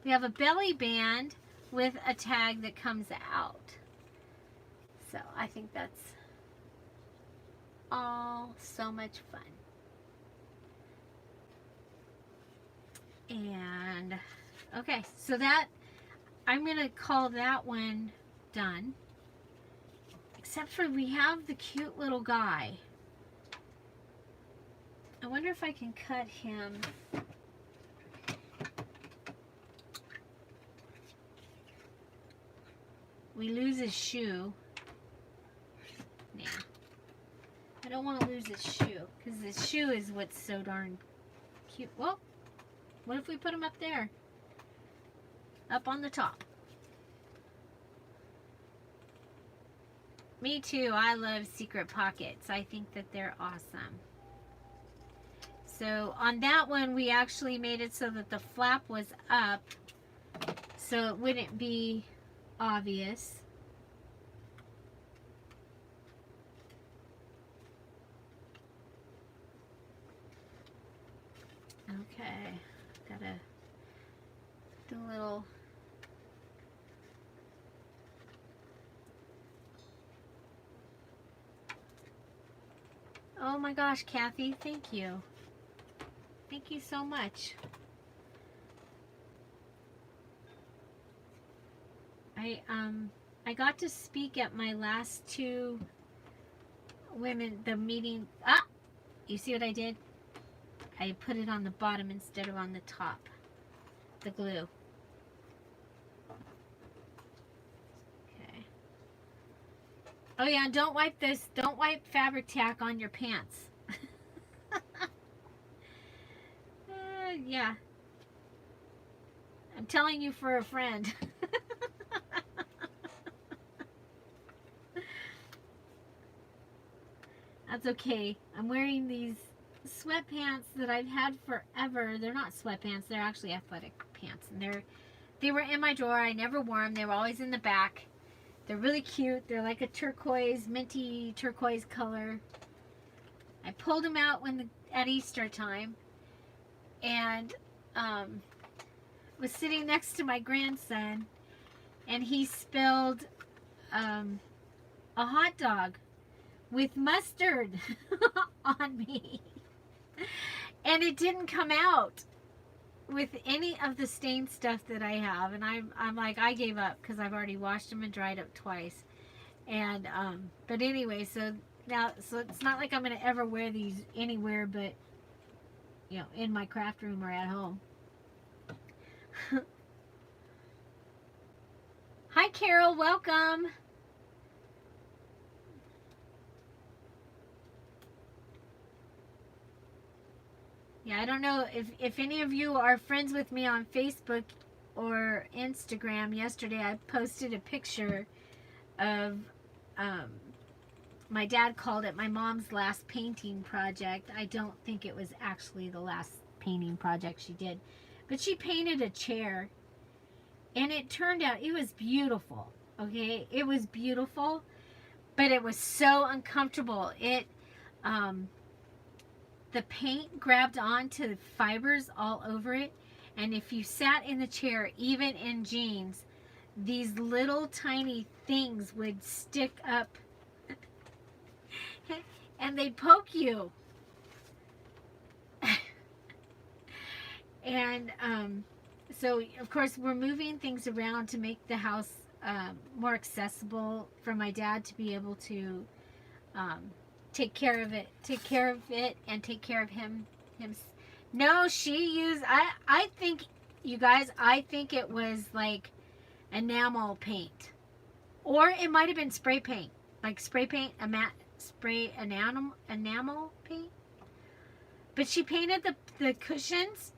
We have a belly band with a tag that comes out. So I think that's all so much fun. And okay, so that I'm gonna call that one done. Except for we have the cute little guy. I wonder if I can cut him. We lose his shoe. Nah. I don't want to lose his shoe because his shoe is what's so darn cute. Well, what if we put him up there? Up on the top. Me too. I love secret pockets. I think that they're awesome. So on that one, we actually made it so that the flap was up so it wouldn't be obvious. Okay, gotta do a little. Oh my gosh, Kathy, thank you. Thank you so much. I got to speak at my last two the meeting. Ah, you see what I did? I put it on the bottom instead of on the top. The glue. Okay. Oh yeah, and don't wipe this. Don't wipe fabric tack on your pants. Yeah. I'm telling you for a friend. That's okay. I'm wearing these sweatpants that I've had forever. They're not sweatpants. They're actually athletic pants. And they were in my drawer. I never wore them. They were always in the back. They're really cute. They're like a turquoise, minty turquoise color. I pulled them out at Easter time. And was sitting next to my grandson. And he spilled a hot dog with mustard on me. And it didn't come out with any of the stain stuff that I have. And I'm like, I gave up because I've already washed them and dried up twice. And, but anyway, so it's not like I'm going to ever wear these anywhere but, you know, in my craft room or at home. Hi, Carol. Welcome. Yeah, I don't know if any of you are friends with me on Facebook or Instagram. Yesterday I posted a picture of, my dad called it my mom's last painting project. I don't think it was actually the last painting project she did. But she painted a chair. And it turned out, it was beautiful. Okay? It was beautiful. But it was so uncomfortable. The paint grabbed onto the fibers all over it. And if you sat in the chair, even in jeans, these little tiny things would stick up and they'd poke you. And so, of course, we're moving things around to make the house more accessible for my dad to be able to take care of it. Take care of it and take care of him. No, she used, I think, you guys, I think it was like enamel paint. Or it might have been spray paint. Like spray paint, a matte spray enamel paint. But she painted the cushions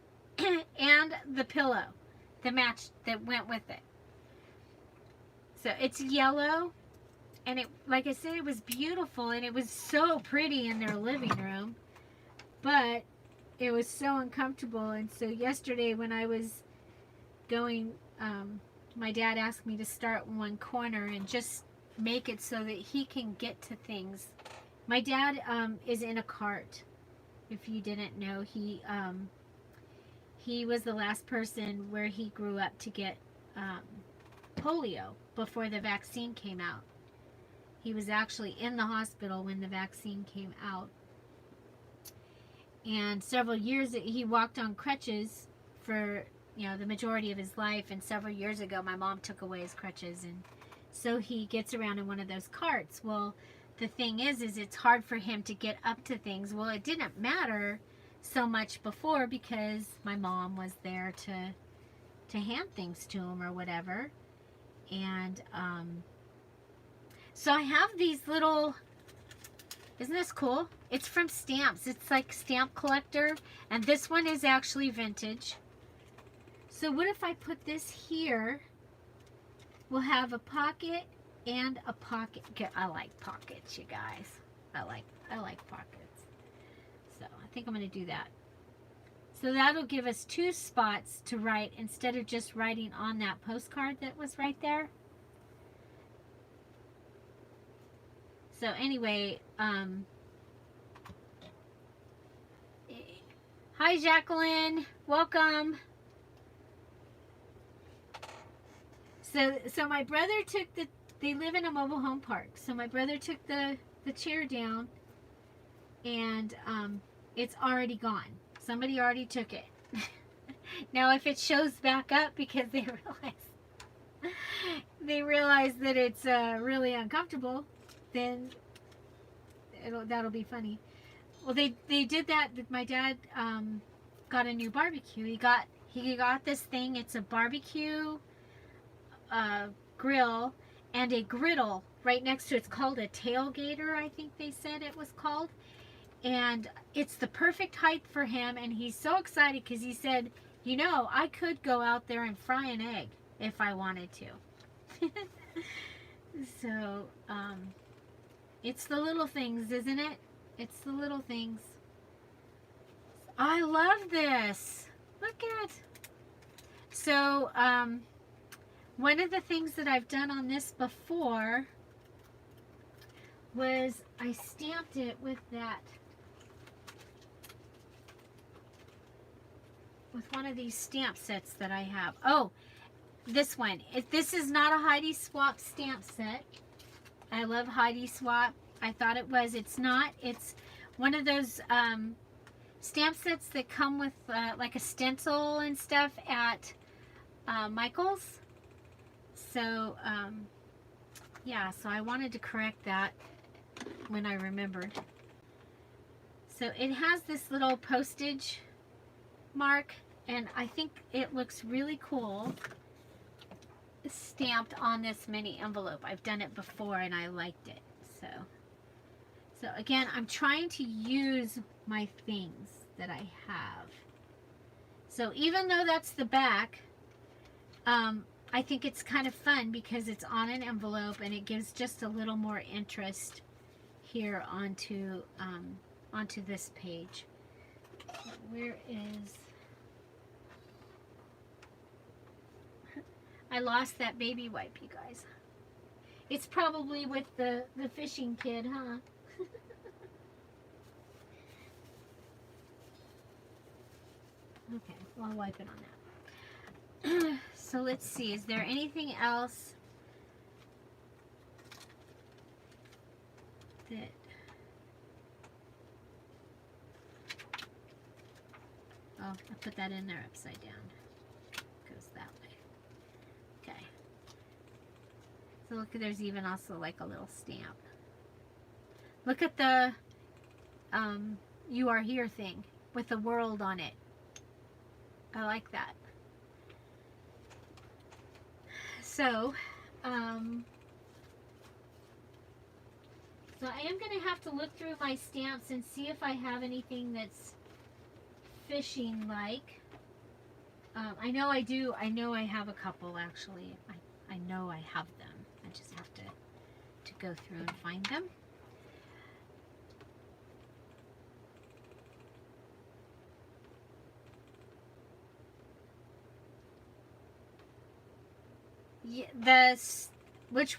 and the pillow that went with it. So it's yellow. And it, like I said, it was beautiful. And it was so pretty in their living room. But it was so uncomfortable. And so yesterday when I was going, my dad asked me to start in one corner and just make it so that he can get to things. My dad is in a cart. If you didn't know, he was the last person where he grew up to get polio before the vaccine came out. He was actually in the hospital when the vaccine came out. And several years, he walked on crutches for, the majority of his life. And several years ago, my mom took away his crutches. And so he gets around in one of those carts. Well, the thing is it's hard for him to get up to things. Well, it didn't matter so much before because my mom was there to hand things to him or whatever. And so I have these little, isn't this cool? It's from Stamps. It's like Stamp Collector. And this one is actually vintage. So what if I put this here? We'll have a pocket and a pocket. I like pockets, you guys. I like pockets. So I think I'm going to do that. So that'll give us 2 spots to write instead of just writing on that postcard that was right there. So anyway, hi Jacqueline, welcome. So my brother took they live in a mobile home park. So my brother took the chair down and it's already gone. Somebody already took it. Now if it shows back up because they realize that it's really uncomfortable, then that'll be funny. Well, they did that. My dad got a new barbecue. He got this thing. It's a barbecue grill and a griddle right next to it. It's called a tailgater, I think they said it was called. And it's the perfect height for him. And he's so excited because he said, I could go out there and fry an egg if I wanted to. So, it's the little things, isn't it? It's the little things. I love this. Look at it. So, one of the things that I've done on this before was I stamped it with one of these stamp sets that I have. Oh, this one. This is not a Heidi Swapp stamp set. I love Heidi Swapp. I thought it was. It's not. It's one of those stamp sets that come with like a stencil and stuff at Michael's. So, yeah, so I wanted to correct that when I remembered. So it has this little postage mark, and I think it looks really cool stamped on this mini envelope. I've done it before and I liked it. So again, I'm trying to use my things that I have. So even though that's the back, I think it's kind of fun because it's on an envelope and it gives just a little more interest here onto this page. Where is... I lost that baby wipe, you guys. It's probably with the fishing kid, huh? Okay, well, I'll wipe it on that. So let's see, is there anything else that... Oh, I put that in there upside down. Goes that way. Okay. So look, there's even also like a little stamp. Look at the You Are Here thing with the world on it. I like that. So, so I am going to have to look through my stamps and see if I have anything that's fishing like. I know I do. I know I have a couple actually. I know I have them. I just have to go through and find them. Yeah, what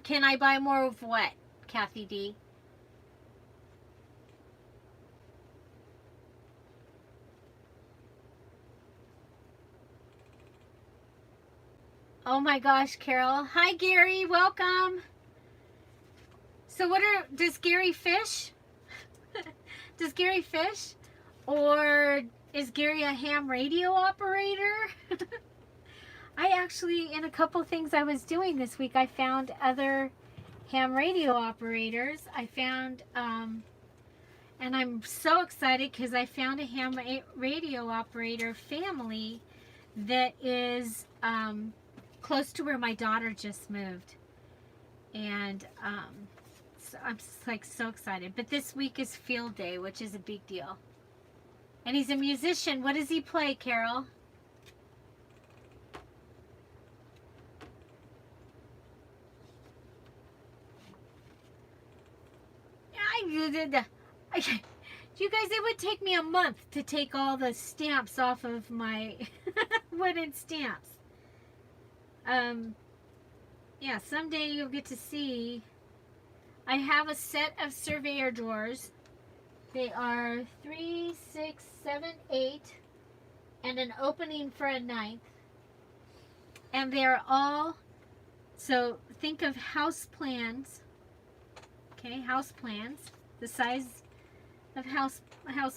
can I buy more of what, Kathy D? Oh my gosh, Carol. Hi, Gary. Welcome. So does Gary fish? Does Gary fish? Or is Gary a ham radio operator? I actually, in a couple things I was doing this week, I found other ham radio operators. I found, and I'm so excited because I found a ham radio operator family that is close to where my daughter just moved. And so I'm just like so excited. But this week is field day, which is a big deal. And he's a musician. What does he play, Carol? You guys, it would take me a month to take all the stamps off of my wooden stamps. Yeah, someday you'll get to see. I have a set of surveyor drawers. They are 3, 6, 7, 8, and an opening for a 9th. And they're all, so think of house plans. Okay, house plans, the size of house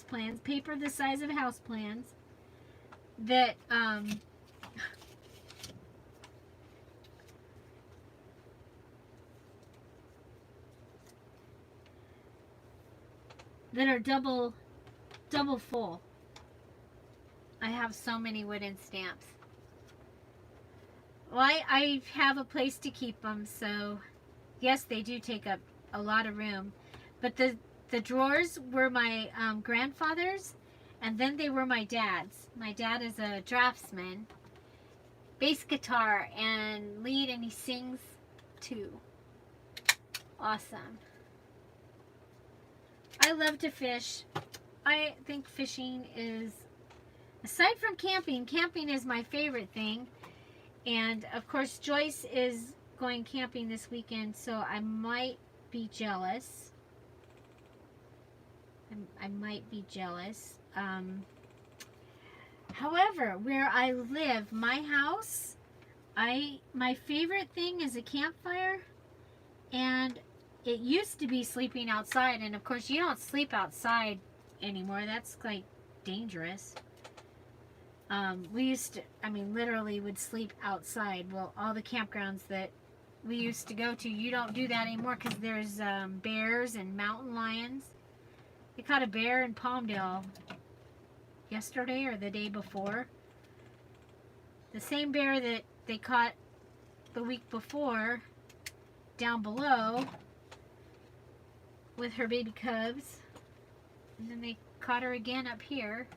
plans, paper the size of house plans that that are double full. I have so many wooden stamps. Well, I have a place to keep them, so yes, they do take up a lot of room. But the drawers were my grandfather's, and then they were my dad's. My dad is a draftsman, bass guitar and lead, and he sings too. Awesome. I love to fish. I think fishing is, aside from camping is my favorite thing. And of course Joyce is going camping this weekend, so I might be jealous. I might be jealous. However, where I live, my house, my favorite thing is a campfire, and it used to be sleeping outside, and of course you don't sleep outside anymore. That's like dangerous. We used to, I mean, literally would sleep outside. Well, all the campgrounds that we used to go to, you don't do that anymore because there's bears and mountain lions. They caught a bear in Palmdale yesterday or the day before. The same bear that they caught the week before down below with her baby cubs. And then they caught her again up here.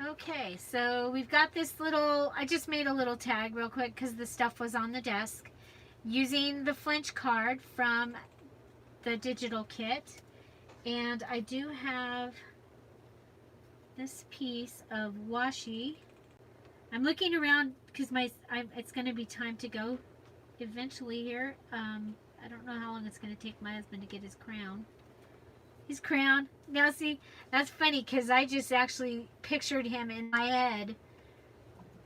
Okay, so we've got this little, I just made a little tag real quick because the stuff was on the desk, using the flinch card from the digital kit. And I do have this piece of washi. I'm looking around because it's going to be time to go eventually here. I don't know how long it's going to take my husband to get his crown. His crown. Now see, that's funny because I just actually pictured him in my head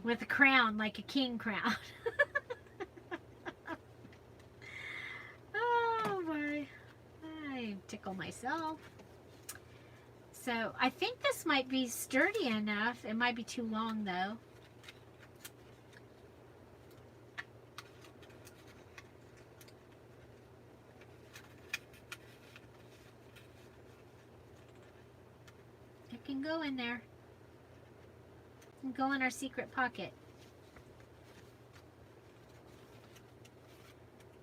with a crown, like a king crown. Oh boy, I tickle myself. So I think this might be sturdy enough. It might be too long though. can go in there. It can go in our secret pocket.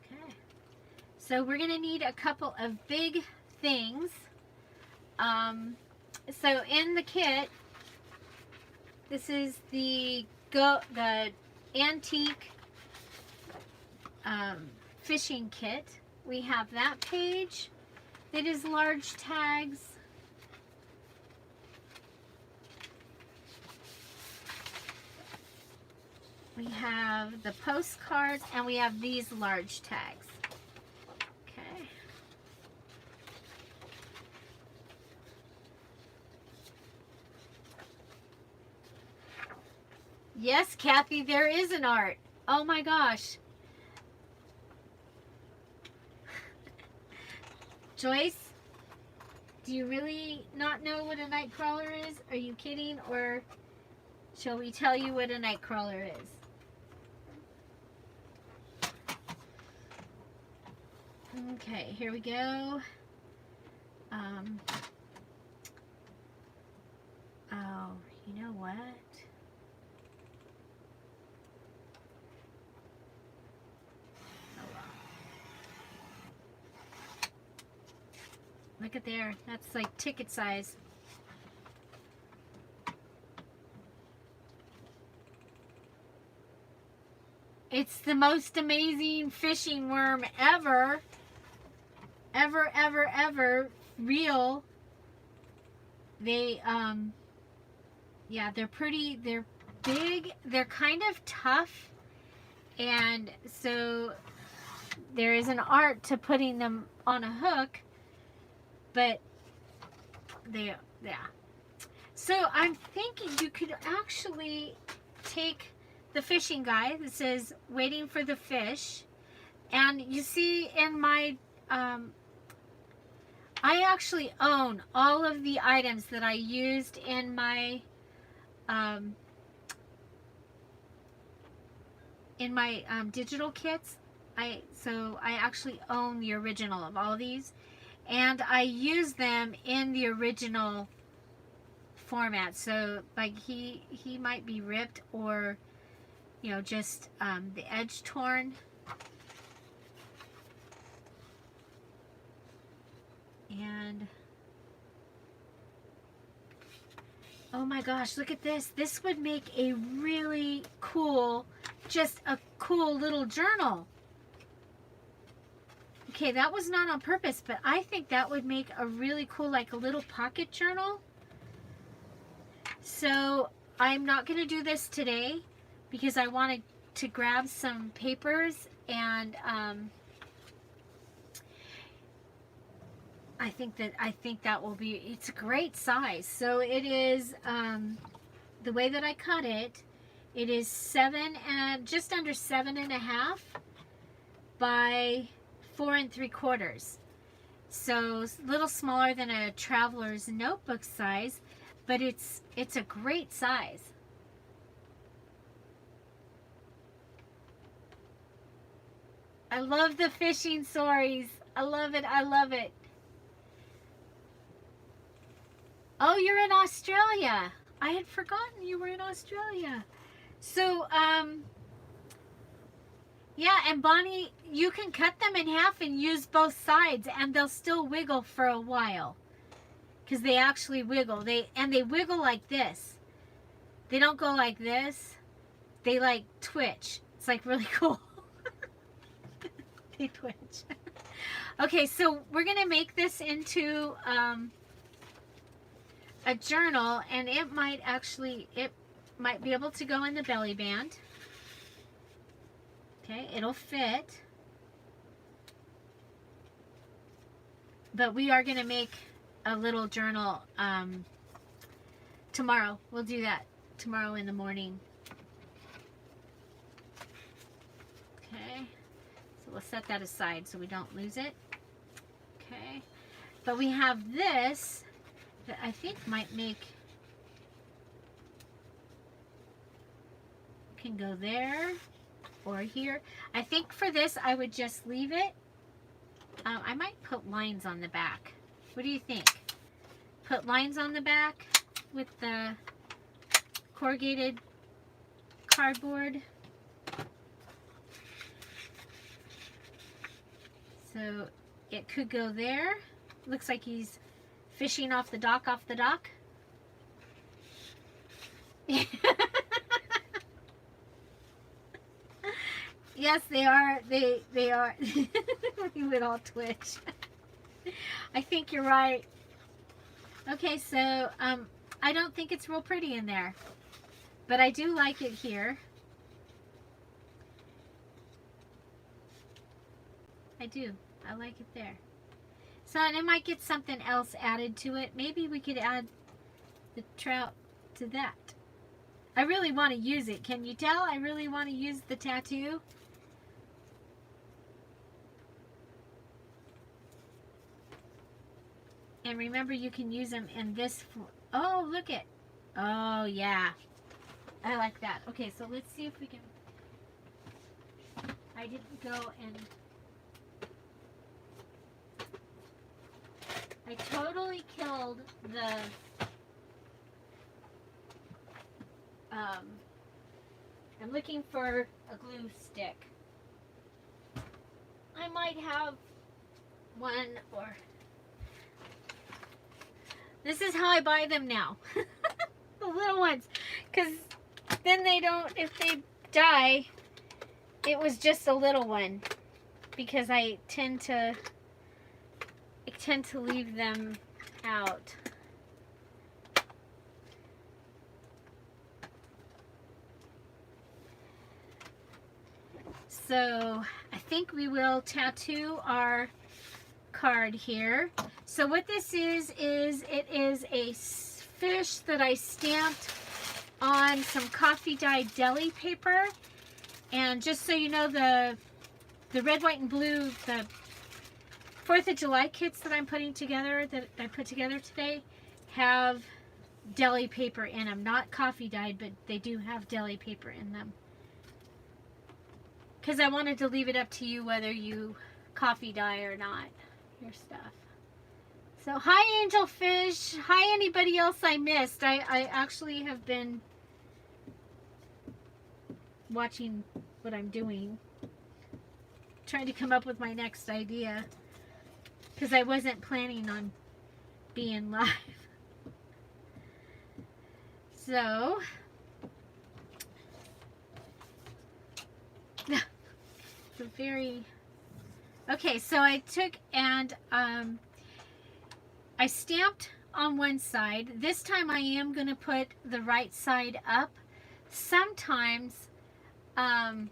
Okay. So we're going to need a couple of big things. So in the kit, this is the antique fishing kit. We have that page. It is large tags. We have the postcards, and we have these large tags. Okay. Yes, Kathy, there is an art. Oh my gosh. Joyce, do you really not know what a night crawler is? Are you kidding? Or shall we tell you what a night crawler is? Okay, here we go. Oh, you know what? Look at there. That's like ticket size. It's the most amazing fishing worm ever. Ever, ever, ever. Real. They, yeah, they're pretty, they're big. They're kind of tough. And so there is an art to putting them on a hook. But they, yeah. So I'm thinking you could actually take the fishing guide that says waiting for the fish. And you see in my, I actually own all of the items that I used in my, digital kits. So I actually own the original of all these. And I use them in the original format. So like he might be ripped or, you know, just the edge torn. And oh my gosh, look at this. This would make a really cool, just a cool little journal. Okay, that was not on purpose, but I think that would make a really cool, like a little pocket journal. So I'm not going to do this today because I wanted to grab some papers, and I think that will be, it's a great size. So it is, the way that I cut it, it is just under 7.5 by 4 3/4. So a little smaller than a traveler's notebook size, but it's a great size. I love the fishing stories. I love it. I love it. Oh, you're in Australia. I had forgotten you were in Australia. So, yeah, and Bonnie, you can cut them in half and use both sides, and they'll still wiggle for a while. Because they actually wiggle. They wiggle like this. They don't go like this. They like twitch. It's like really cool. They twitch. Okay, so we're going to make this into a journal, and it might be able to go in the belly band. Okay, it'll fit. But we are going to make a little journal tomorrow. We'll do that tomorrow in the morning. Okay, so we'll set that aside so we don't lose it. Okay, but we have this that I think might make, can go there or here. I think for this I would just leave it. I might put lines on the back. What do you think? Put lines on the back? with the corrugated cardboard. So it could go there. Looks like he's fishing off the dock, Yes, they are. They are. We would all twitch. I think you're right. Okay, so I don't think it's real pretty in there, but I do like it here. I do. I like it there. So and it might get something else added to it. Maybe we could add the trout to that. I really want to use it. Can you tell? I really want to use the tattoo. And remember, you can use them in this. Oh, look it. Oh, yeah. I like that. Okay, so let's see if we can. I didn't go and. I totally killed the. I'm looking for a glue stick. I might have one or. This is how I buy them now. The little ones. Because then they don't, if they die, it was just a little one. Because I tend to leave them out. So I think we will tattoo our card here. So what this is it is a fish that I stamped on some coffee dyed deli paper. And just so you know, the red, white, and blue, the 4th of July kits that I'm putting together, that I put together today, have deli paper in them. Not coffee dyed, but they do have deli paper in them. Because I wanted to leave it up to you whether you coffee dye or not your stuff. So hi Angelfish. Hi anybody else I missed. I actually have been watching what I'm doing. Trying to come up with my next idea. Because I wasn't planning on being live. So it's a very okay, so I took and I stamped on one side. This time I am going to put the right side up. Sometimes bye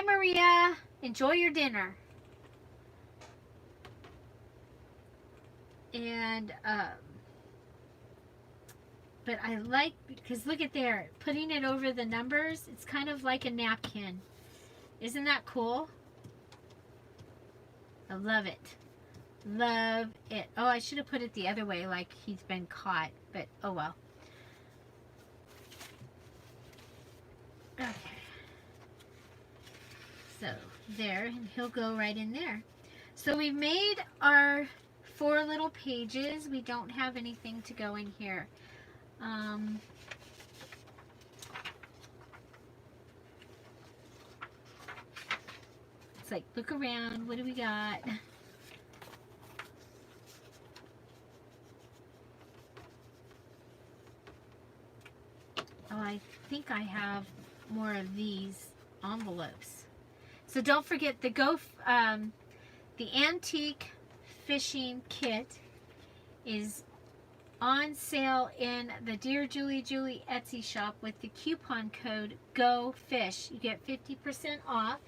Maria, enjoy your dinner. And but I like, because look at there, putting it over the numbers, it's kind of like a napkin. Isn't that cool? I love it. Love it. Oh, I should have put it the other way, like he's been caught, but oh well. Okay. So there, and he'll go right in there. So we've made our 4 little pages. We don't have anything to go in here. It's like, look around. What do we got? Oh, I think I have more of these envelopes. So don't forget the antique fishing kit is on sale in the Dear Julie Etsy shop with the coupon code GOFISH. You get 50% off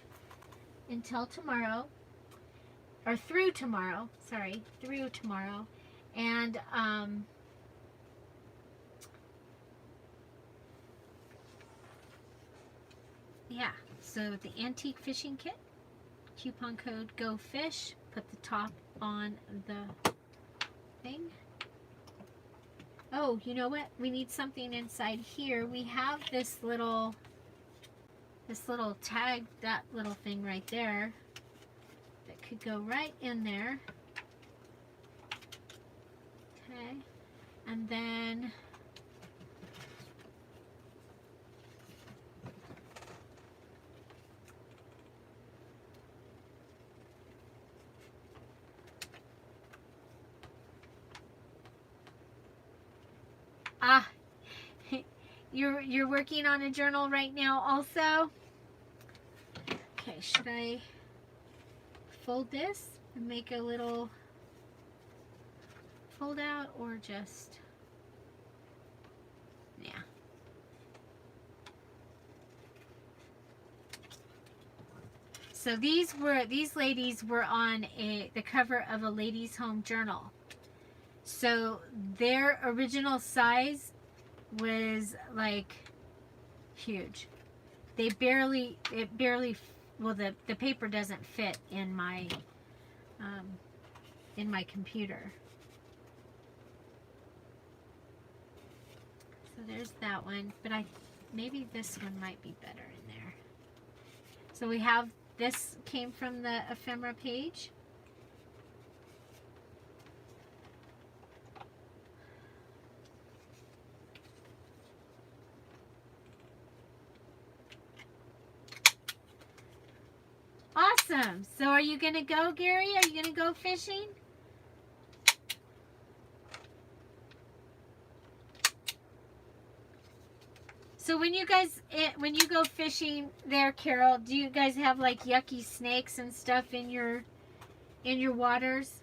until tomorrow, or through tomorrow, sorry, through tomorrow. And yeah, so the antique fishing kit, coupon code GOFISH, put the top on the thing. Oh, you know what? We need something inside here. We have this little tag, that little thing right there, that could go right in there. Okay. And then you're working on a journal right now also? Okay, should I fold this and make a little fold out, or just, yeah. So these ladies were on the cover of a ladies' home journal. So their original size was like huge. It barely, well, the paper doesn't fit in my computer. So there's that one, but maybe this one might be better in there. So we have, this came from the ephemera page. Awesome. So are you going to go, Gary? Are you going to go fishing? So when you go fishing there, Carol, do you guys have like yucky snakes and stuff in your waters?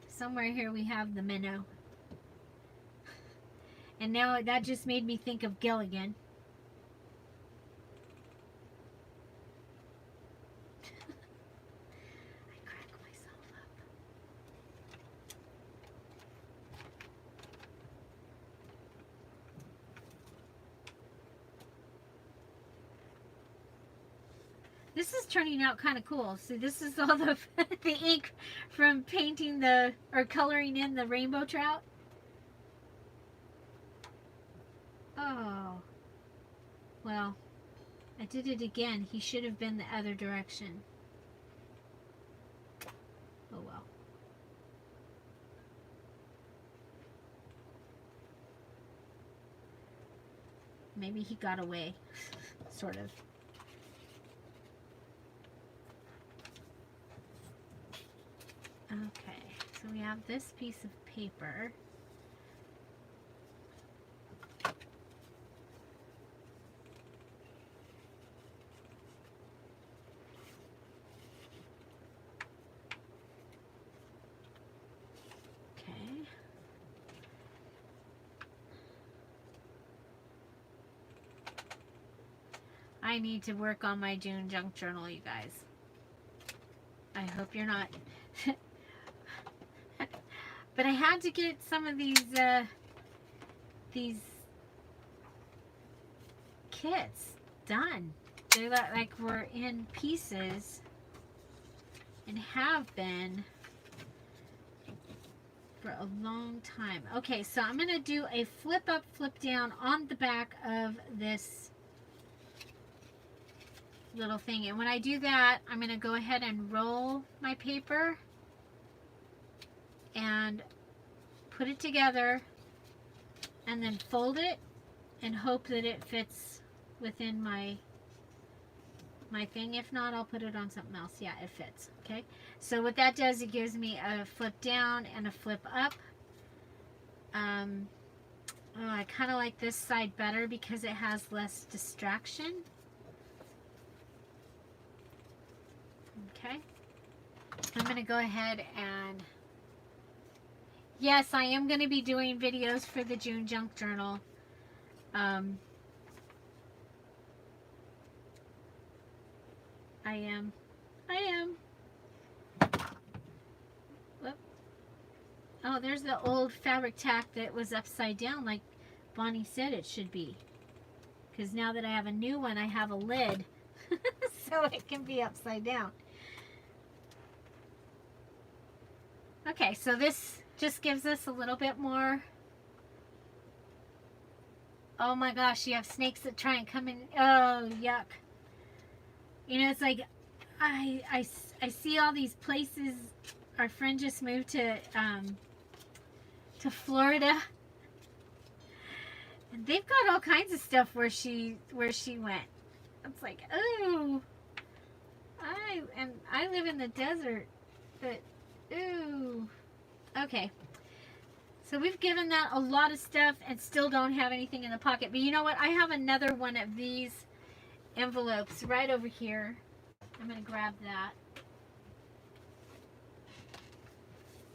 Somewhere here we have the minnow. And now that just made me think of Gilligan. I crack myself up. This is turning out kind of cool. So this is all the ink from painting or coloring in the rainbow trout. Oh, well, I did it again. He should have been the other direction. Oh well. Maybe he got away, sort of. Okay, so we have this piece of paper. I need to work on my June junk journal, you guys. I hope you're not. But I had to get some of these kits done. They like were in pieces and have been for a long time. Okay, so I'm going to do a flip up, flip down on the back of this little thing. And when I do that, I'm going to go ahead and roll my paper and put it together and then fold it and hope that it fits within my thing. If not, I'll put it on something else. Yeah, it fits. Okay, so what that does, it gives me a flip down and a flip up. I kind of like this side better because it has less distraction. Okay, I'm going to go ahead and, yes, I am going to be doing videos for the June Junk Journal. I am. Whoop. Oh, there's the old fabric tack that was upside down like Bonnie said it should be. Because now that I have a new one, I have a lid. So it can be upside down. Okay, so this just gives us a little bit more Oh my gosh, you have snakes that try and come in. Oh, yuck. You know, it's like, I see all these places. Our friend just moved to Florida. And they've got all kinds of stuff where she went. It's like, oh, I live in the desert, but ooh. Okay. So we've given that a lot of stuff and still don't have anything in the pocket. But you know what? I have another one of these envelopes right over here. I'm going to grab that.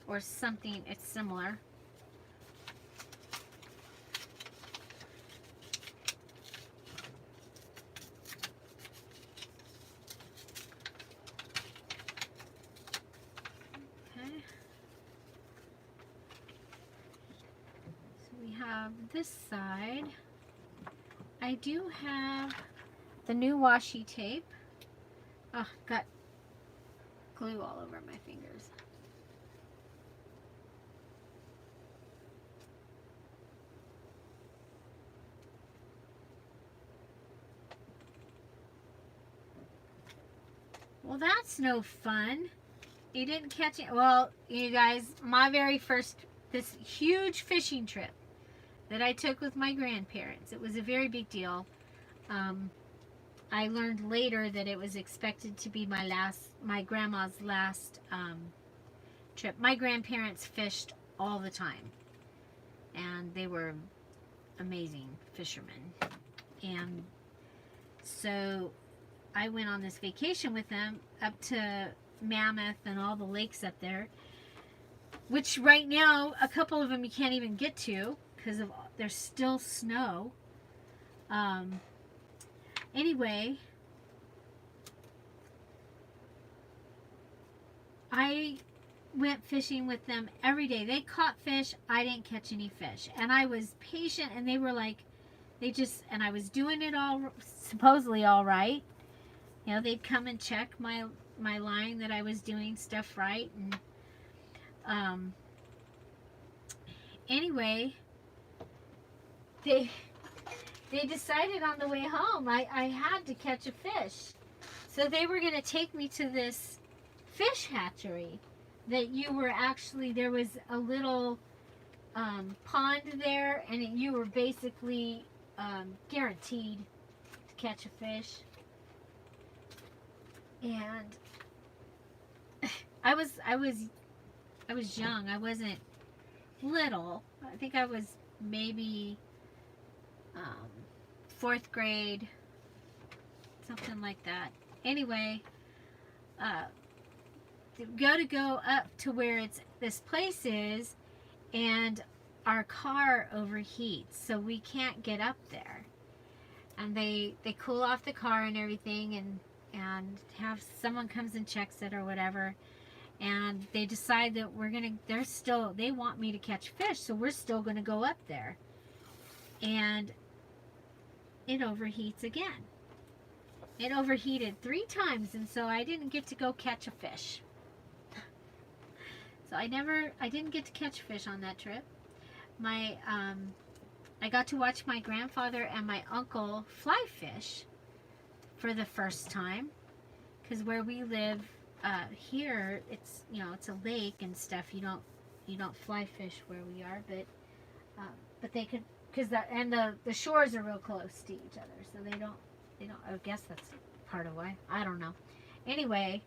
Or something. It's similar. Okay. Have this side. I do have the new washi tape. Oh, got glue all over my fingers. Well, that's no fun. You didn't catch it. Well, you guys, my very first, this huge fishing trip that I took with my grandparents. It was a very big deal. I learned later that it was expected to be my grandma's last trip. My grandparents fished all the time, and they were amazing fishermen. And so I went on this vacation with them up to Mammoth and all the lakes up there, which right now a couple of them you can't even get to because of there's still snow. Anyway, I went fishing with them every day. They caught fish. I didn't catch any fish. And I was patient, and they were like, and I was doing it all, supposedly all right. You know, they'd come and check my line that I was doing stuff right. And anyway, they decided on the way home I had to catch a fish. So they were going to take me to this fish hatchery that there was a little pond there, and you were basically guaranteed to catch a fish. And I was young. I wasn't little. I think I was maybe 4th grade, something like that. Anyway, go up to where this place is, and our car overheats, so we can't get up there. And they cool off the car and everything, and have someone comes and checks it or whatever. And they decide that they want me to catch fish, so we're still gonna go up there. And it overheats again. It overheated 3 times, and so I didn't get to go catch a fish. So I didn't get to catch fish on that trip. I got to watch my grandfather and my uncle fly fish for the first time, because where we live here, it's a lake and stuff. You don't fly fish where we are, but they could, because the shores are real close to each other, so they don't. I guess that's part of why. I don't know. Anyway,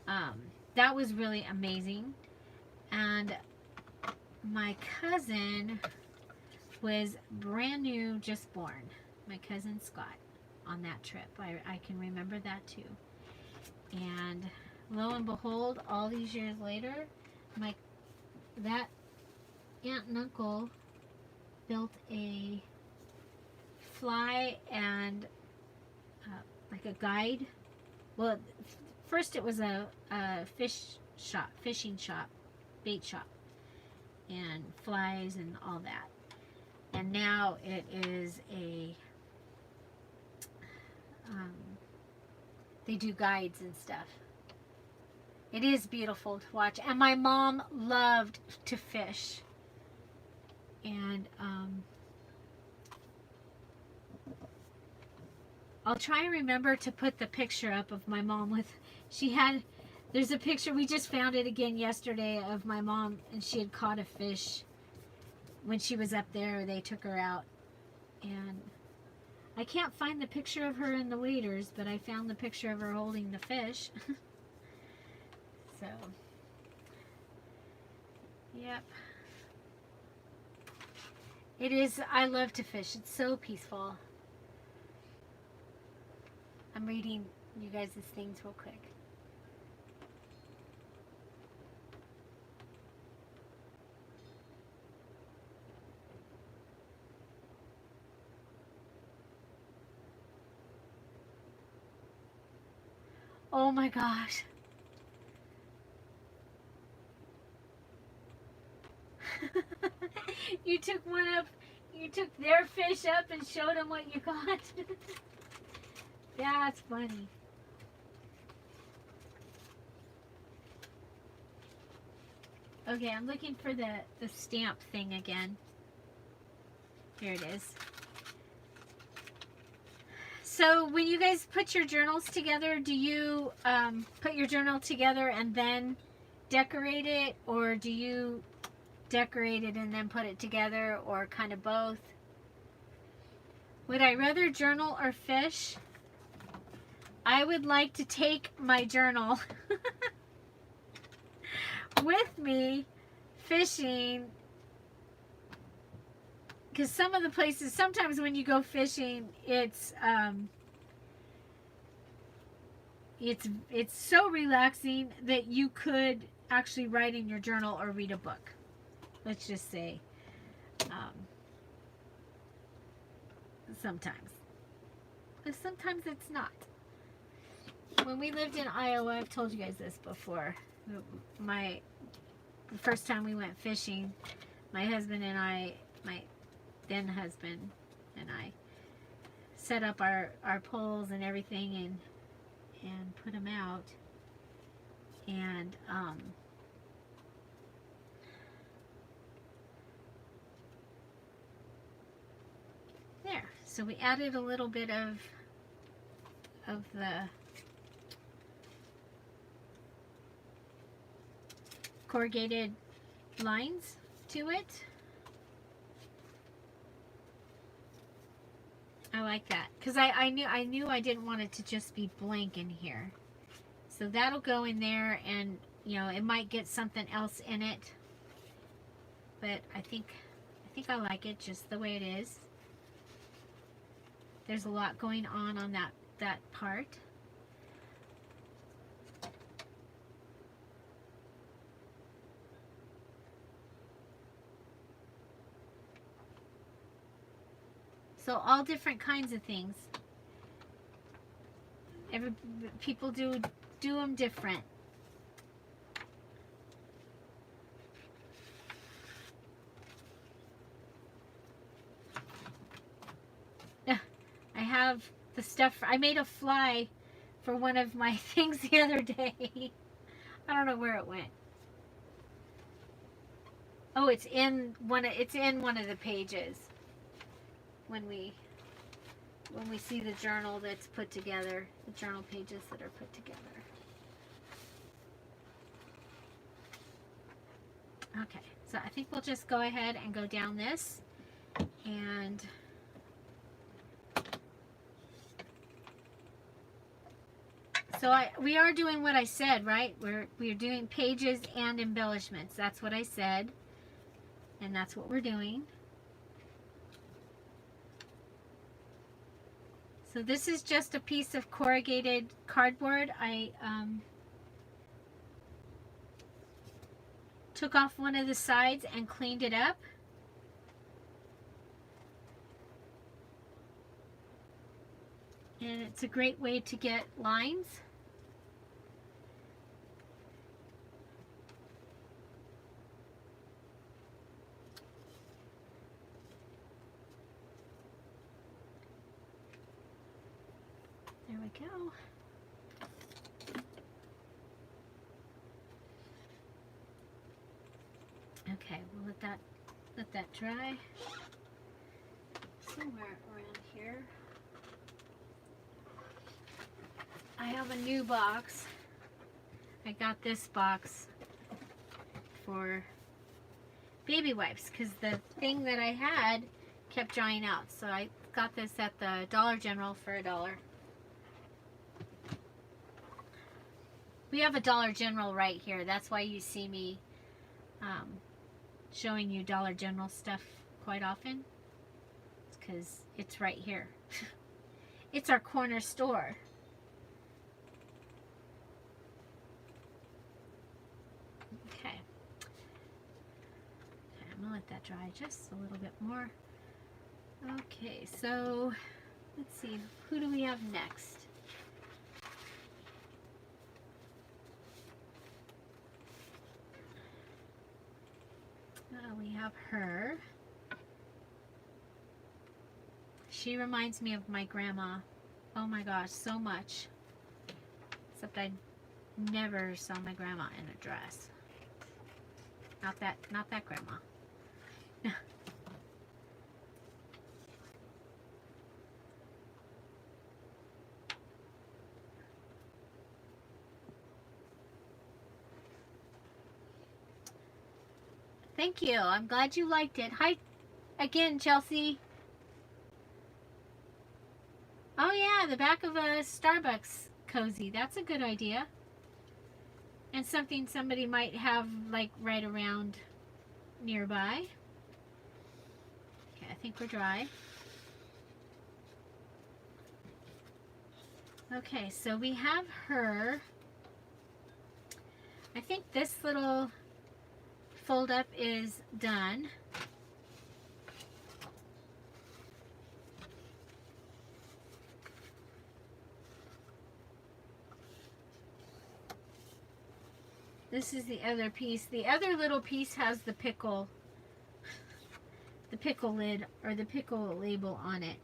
that was really amazing. And my cousin was brand new, just born. My cousin Scott, on that trip. I can remember that too. And lo and behold, all these years later, that aunt and uncle built a fly and like a guide. Well, first it was a fishing shop, bait shop, and flies and all that. And now it is they do guides and stuff. It is beautiful to watch. And my mom loved to fish. And I'll try and remember to put the picture up of my mom with, there's a picture, we just found it again yesterday of my mom, and she had caught a fish when she was up there. They took her out, and I can't find the picture of her in the waders, but I found the picture of her holding the fish. So, yep. It is, I love to fish. It's so peaceful. I'm reading you guys' things real quick. Oh my gosh. You took one up, you took their fish up and showed them what you got. That's funny. Okay, I'm looking for the stamp thing again. Here it is. So when you guys put your journals together, do you put your journal together and then decorate it, or do you decorate it and then put it together, or kind of both? Would I rather journal or fish? I would like to take my journal with me fishing, because some of the places, sometimes when you go fishing, it's so relaxing that you could actually write in your journal or read a book. Let's just say, sometimes. But sometimes it's not. When we lived in Iowa, I've told you guys this before, the first time we went fishing, my husband and I, my then husband and I, set up our poles and everything and put them out. And there. So we added a little bit of the corrugated lines to it. I like that, because I knew I didn't want it to just be blank in here. So that'll go in there, and you know, it might get something else in it. But I think I like it just the way it is. There's a lot going on that part. So all different kinds of things. People do them different. I have the stuff. I made a fly for one of my things the other day. I don't know where it went. Oh, it's in one of the pages. When we see the journal that's put together, the journal pages that are put together. Okay, so I think we'll just go ahead and go down this, and so we are doing what I said, right? We're doing pages and embellishments. That's what I said, and that's what we're doing. So this is just a piece of corrugated cardboard. I took off one of the sides and cleaned it up. And it's a great way to get lines. There we go. Okay, we'll let that dry somewhere around here. I have a new box. I got this box for baby wipes because the thing that I had kept drying out. So I got this at the Dollar General for $1. We have a Dollar General right here. That's why you see me showing you Dollar General stuff quite often. It's because it's right here. It's our corner store. Okay. I'm going to let that dry just a little bit more. Okay, so let's see. Who do we have next? We have her. She reminds me of my grandma. Oh my gosh, so much. Except I never saw my grandma in a dress. Not that grandma. Thank you. I'm glad you liked it. Hi again, Chelsea. Oh yeah, the back of a Starbucks cozy. That's a good idea. And something somebody might have like right around nearby. Okay, I think we're dry. Okay, so we have her. I think this little fold up is done. This is the other piece. The other little piece has the pickle lid or the pickle label on it.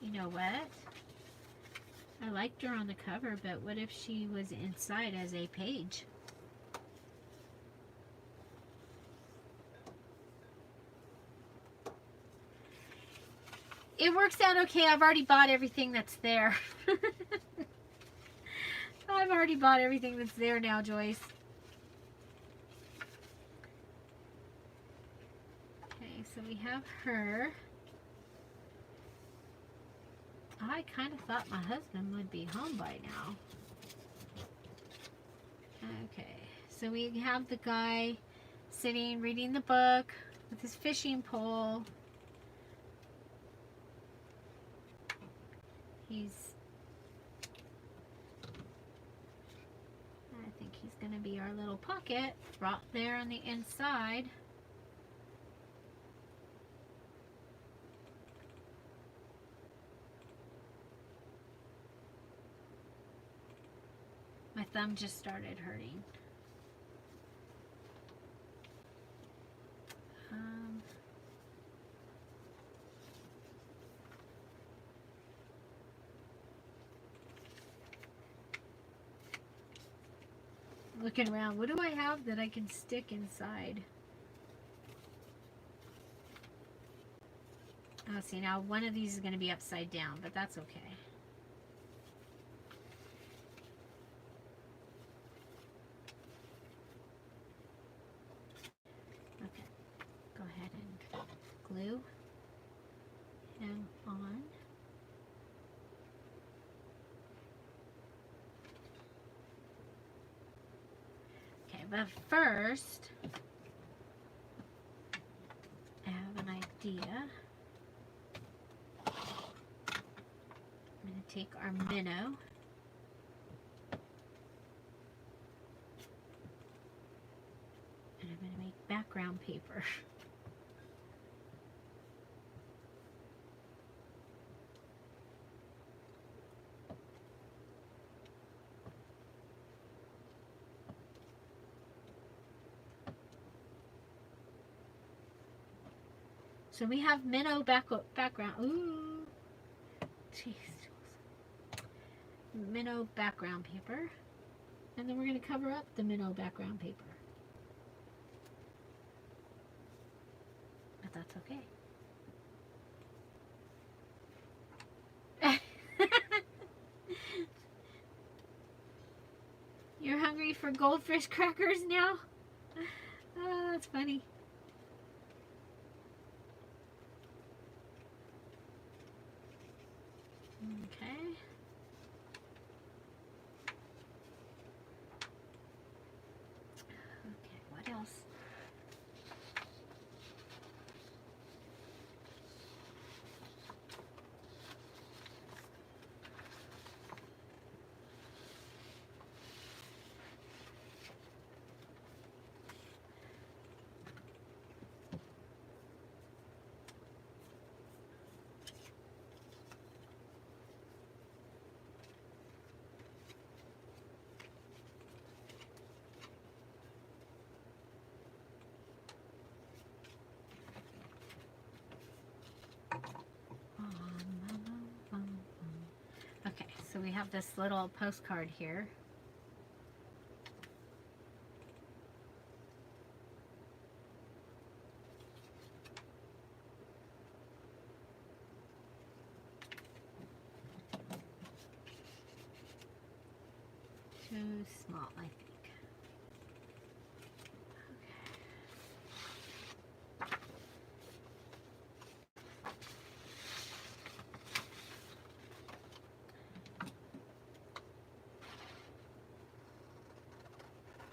You know what? I liked her on the cover, but what if she was inside as a page? It works out okay. I've already bought everything that's there. I've already bought everything that's there now, Joyce. Okay, so we have her. I kind of thought my husband would be home by now. Okay, so we have the guy sitting reading the book with his fishing pole. I think he's going to be our little pocket right there on the inside. My thumb just started hurting. Looking around, what do I have that I can stick inside? Oh, see, now one of these is going to be upside down, but that's okay. Okay, go ahead and glue him on. Okay, but first, I have an idea. I'm going to take our minnow and I'm going to make background paper. So we have minnow background. Ooh, jeez. Minnow background paper. And then we're going to cover up the minnow background paper with that's okay. You're hungry for goldfish crackers now? Oh, that's funny. Okay. Okay, what else? Okay, so we have this little postcard here. Too small, I think.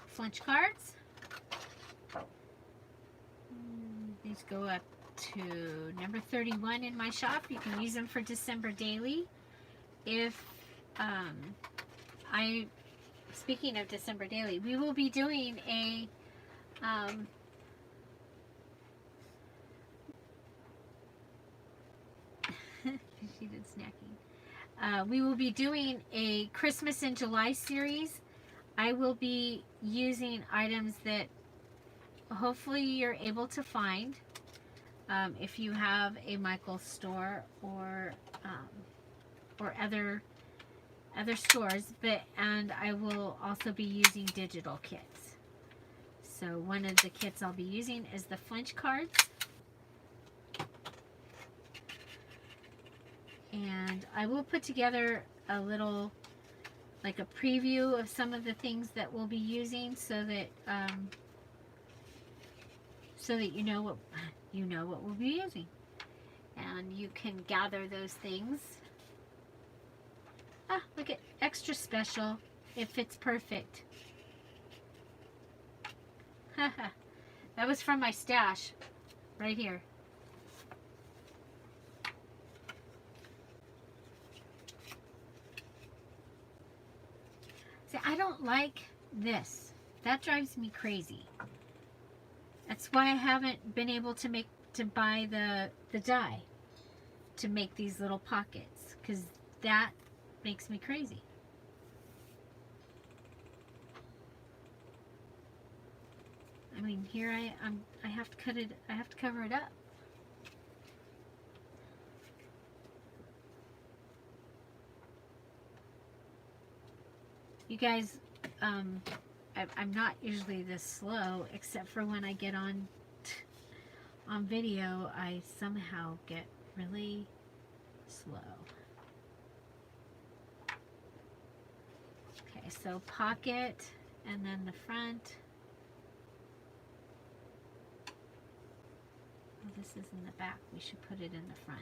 Flinch cards. These go up to number 31 in my shop. You can use them for December daily. If speaking of December daily, we will be doing a she did snacking. We will be doing a Christmas in July series. I will be using items that hopefully you're able to find if you have a Michael's store or other stores, and I will also be using digital kits. So one of the kits I'll be using is the flinch cards, and I will put together a little, like a preview of some of the things that we'll be using, so that you know what we'll be using, and you can gather those things. Ah, look at extra special. It fits perfect. That was from my stash right here. See, I don't like this. That drives me crazy. That's why I haven't been able to buy the dye to make these little pockets, because that makes me crazy. I mean, here I have to cut it. I have to cover it up. You guys, I'm not usually this slow, except for when I get on video. I somehow get really slow. Okay, so pocket, and then the front. Oh, this is in the back. We should put it in the front.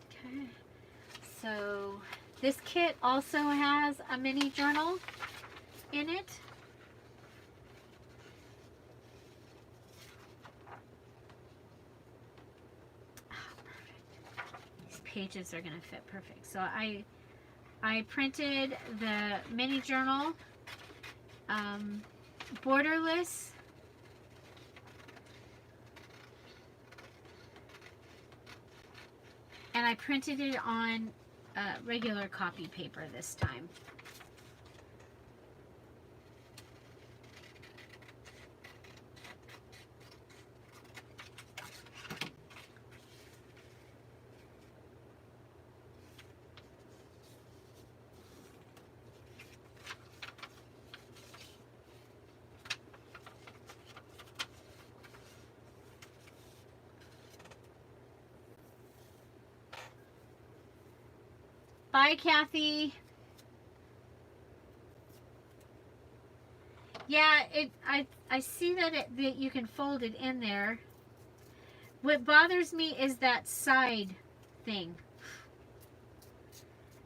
Okay, so this kit also has a mini journal in it. Pages are going to fit perfect. So I printed the mini journal borderless, and I printed it on regular copy paper this time. Bye, Kathy. Yeah, I see that that you can fold it in there. What bothers me is that side thing.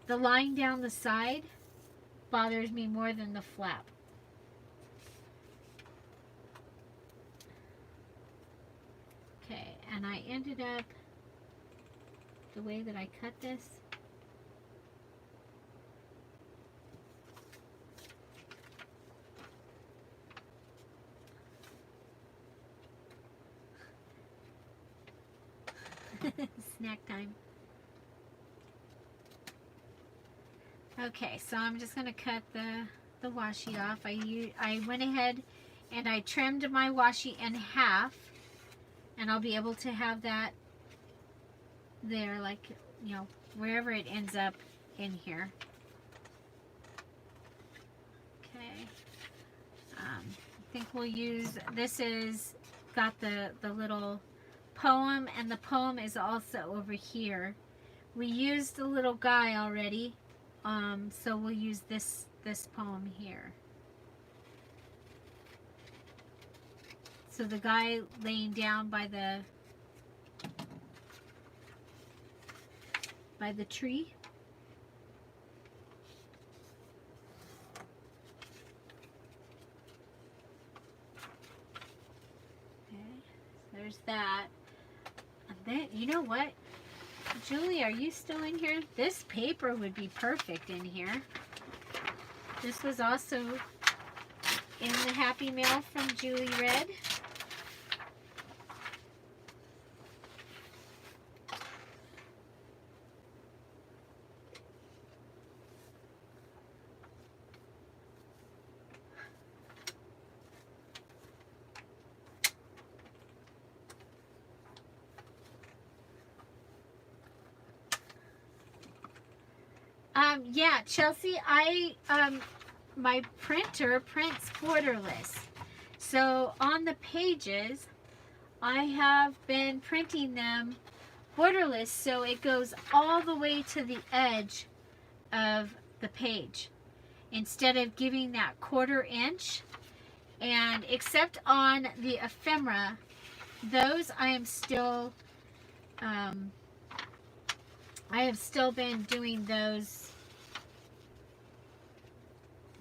The line down the side bothers me more than the flap. Okay, and I ended up the way that I cut this. Snack time. Okay, so I'm just going to cut the washi off. I went ahead and I trimmed my washi in half, and I'll be able to have that there, like, you know, wherever it ends up in here. Okay. I think we'll use, this is got the little poem, and the poem is also over here. We used the little guy already, so we'll use this poem here. So the guy laying down by the tree. Okay, so there's that. And then, you know what? Julie, are you still in here? This paper would be perfect in here. This was also in the Happy Mail from Julie Red. Yeah, Chelsea, my printer prints borderless. So on the pages, I have been printing them borderless, so it goes all the way to the edge of the page instead of giving that 1/4 inch. And except on the ephemera, those I am still, I have still been doing those.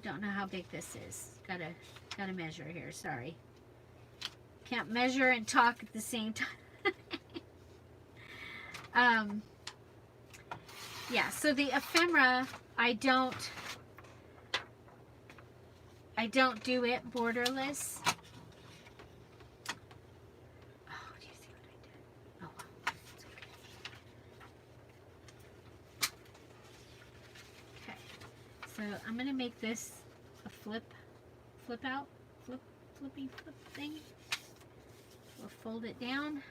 Don't know how big this is. Gotta measure here. Sorry. Can't measure and talk at the same time. Yeah. So the ephemera, I don't do it borderless. Oh, do you see what I did? Oh, wow. It's okay. Okay. So I'm gonna make this a flip thing. We'll fold it down.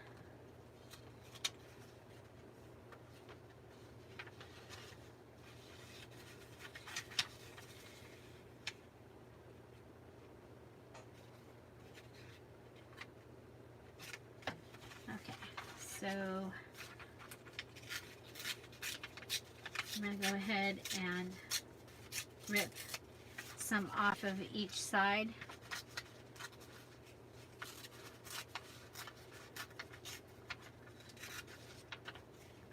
Okay, so I'm going to go ahead and rip some off of each side.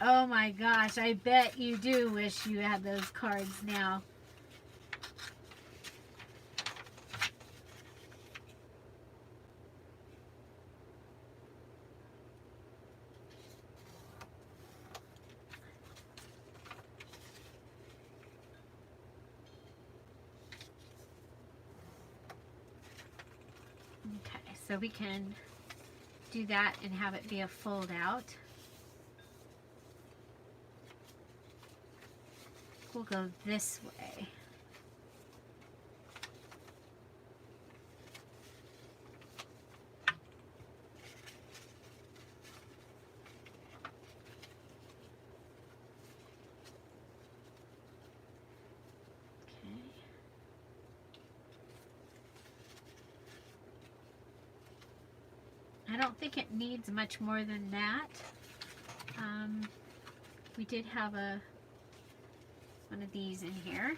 Oh my gosh, I bet you do wish you had those cards now. Okay, so we can do that and have it be a fold out. We'll go this way. I don't think it needs much more than that. We did have a one of these in here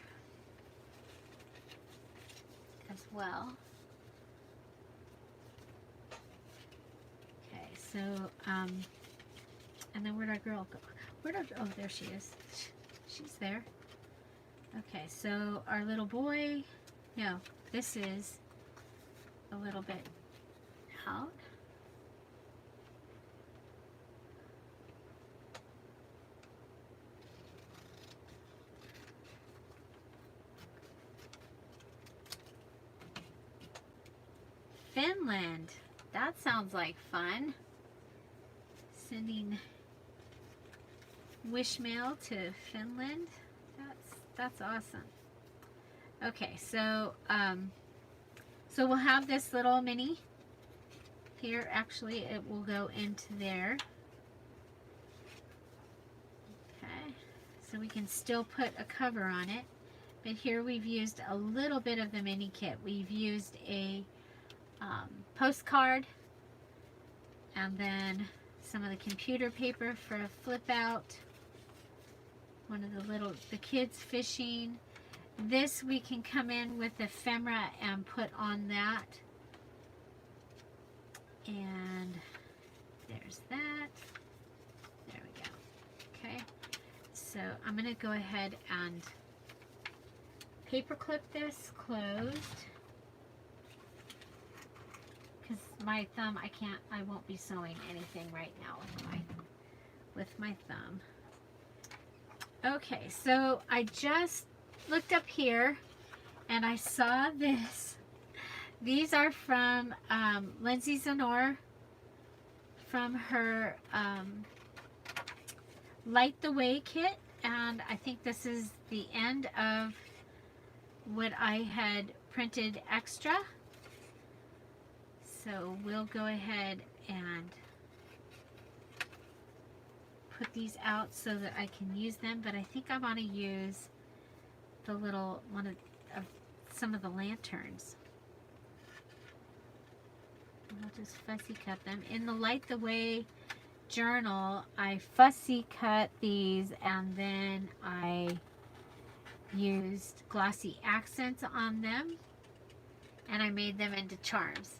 as well. Okay, so, and then where'd our girl go? Oh, there she is. She's there. Okay, so our little boy, no, this is a little bit out. Finland. That sounds like fun. Sending wish mail to Finland. That's awesome. Okay, so so we'll have this little mini here. Actually, it will go into there. Okay, so we can still put a cover on it. But here we've used a little bit of the mini kit. We've used a postcard, and then some of the computer paper for a flip out. One of the kids fishing. This we can come in with ephemera and put on that. And there's that. There we go. Okay. So I'm going to go ahead and paper clip this closed. Because my thumb, I won't be sewing anything right now with my thumb. Okay, so I just looked up here and I saw this. These are from Lindsay Zenor, from her Light the Way kit, and I think this is the end of what I had printed extra. So we'll go ahead and put these out so that I can use them, but I think I want to use the little one of some of the lanterns. I'll just fussy cut them. In the Light the Way journal, I fussy cut these and then I used glossy accents on them and I made them into charms.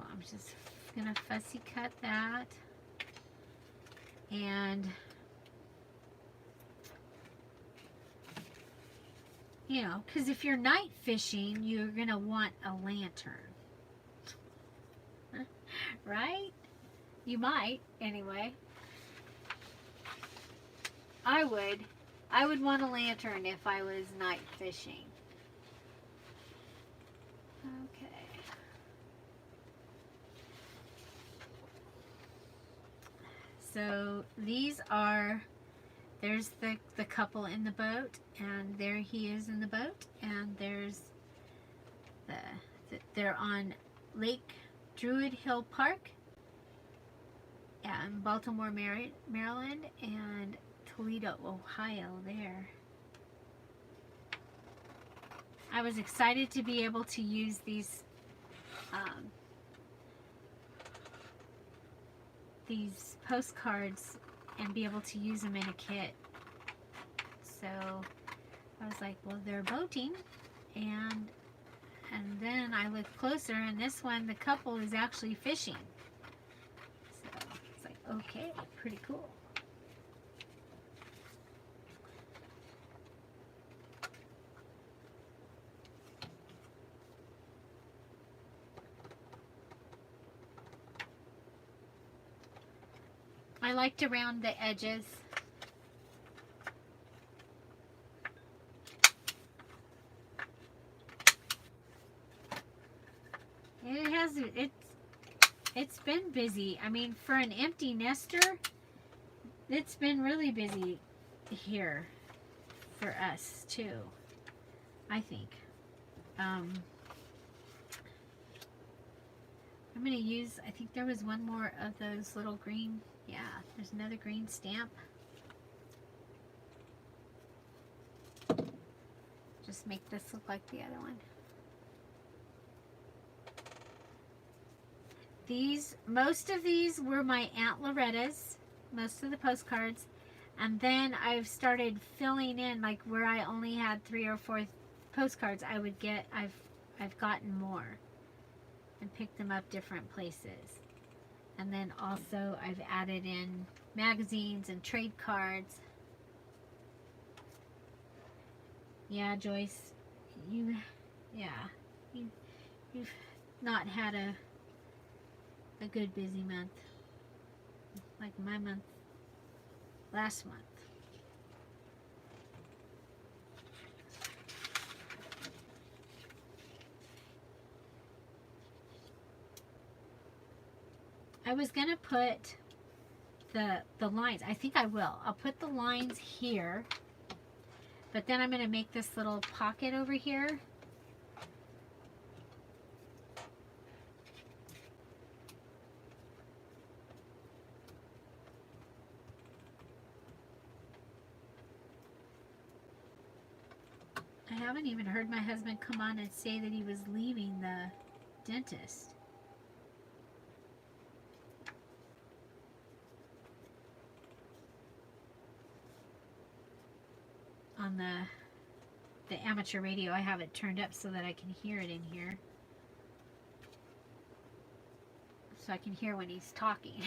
I'm just gonna fussy cut that, and you know, because if you're night fishing, you're gonna want a lantern, right? You might, anyway. I would want a lantern if I was night fishing. Okay. So these are, there's the couple in the boat, and there he is in the boat, and there's they're on Lake Druid Hill Park, and Baltimore, Maryland, and Toledo, Ohio there. I was excited to be able to use these postcards and be able to use them in a kit. So I was like, well, they're boating, and then I looked closer, and this one, the couple is actually fishing. So it's like, okay, pretty cool. I like to round the edges. It's been busy. I mean, for an empty nester, it's been really busy here for us too, I think. I'm going to use, I think there was one more of those little green Yeah, there's another green stamp. Just make this look like the other one. Most of these were my Aunt Loretta's, most of the postcards. And then I've started filling in, like where I only had 3 or 4 postcards, I've gotten more and picked them up different places. And then also I've added in magazines and trade cards. Yeah, Joyce, you've not had a good busy month like my month last month. I was gonna put the lines. I think I will. I'll put the lines here, but then I'm gonna make this little pocket over here. I haven't even heard my husband come on and say that he was leaving the dentist. On the amateur radio, I have it turned up so that I can hear it in here. So I can hear when he's talking.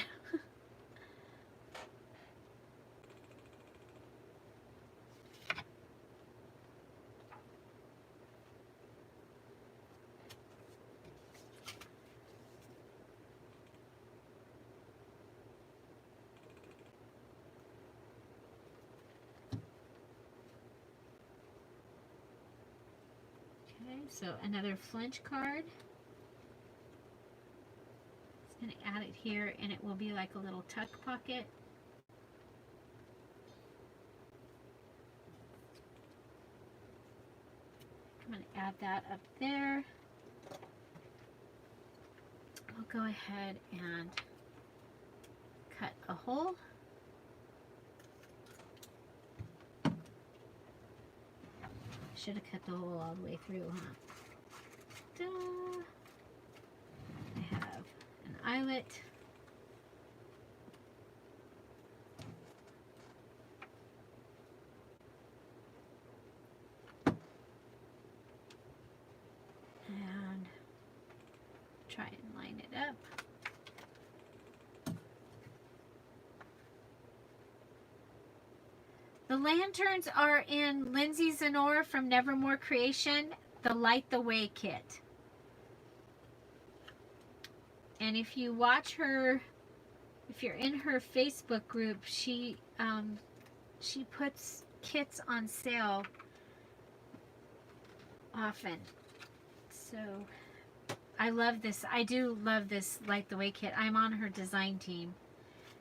So another flinch card. Just going to add it here, and it will be like a little tuck pocket. I'm going to add that up there. I'll go ahead and cut a hole. Should have cut the hole all the way through, huh? Ta-da! I have an eyelet. And try and line it up. The lanterns are in Lindsay Zenor from Nevermore Creation, the Light the Way kit. And if you watch her, if you're in her Facebook group, she puts kits on sale often. So I love this. I do love this Light the Way kit. I'm on her design team.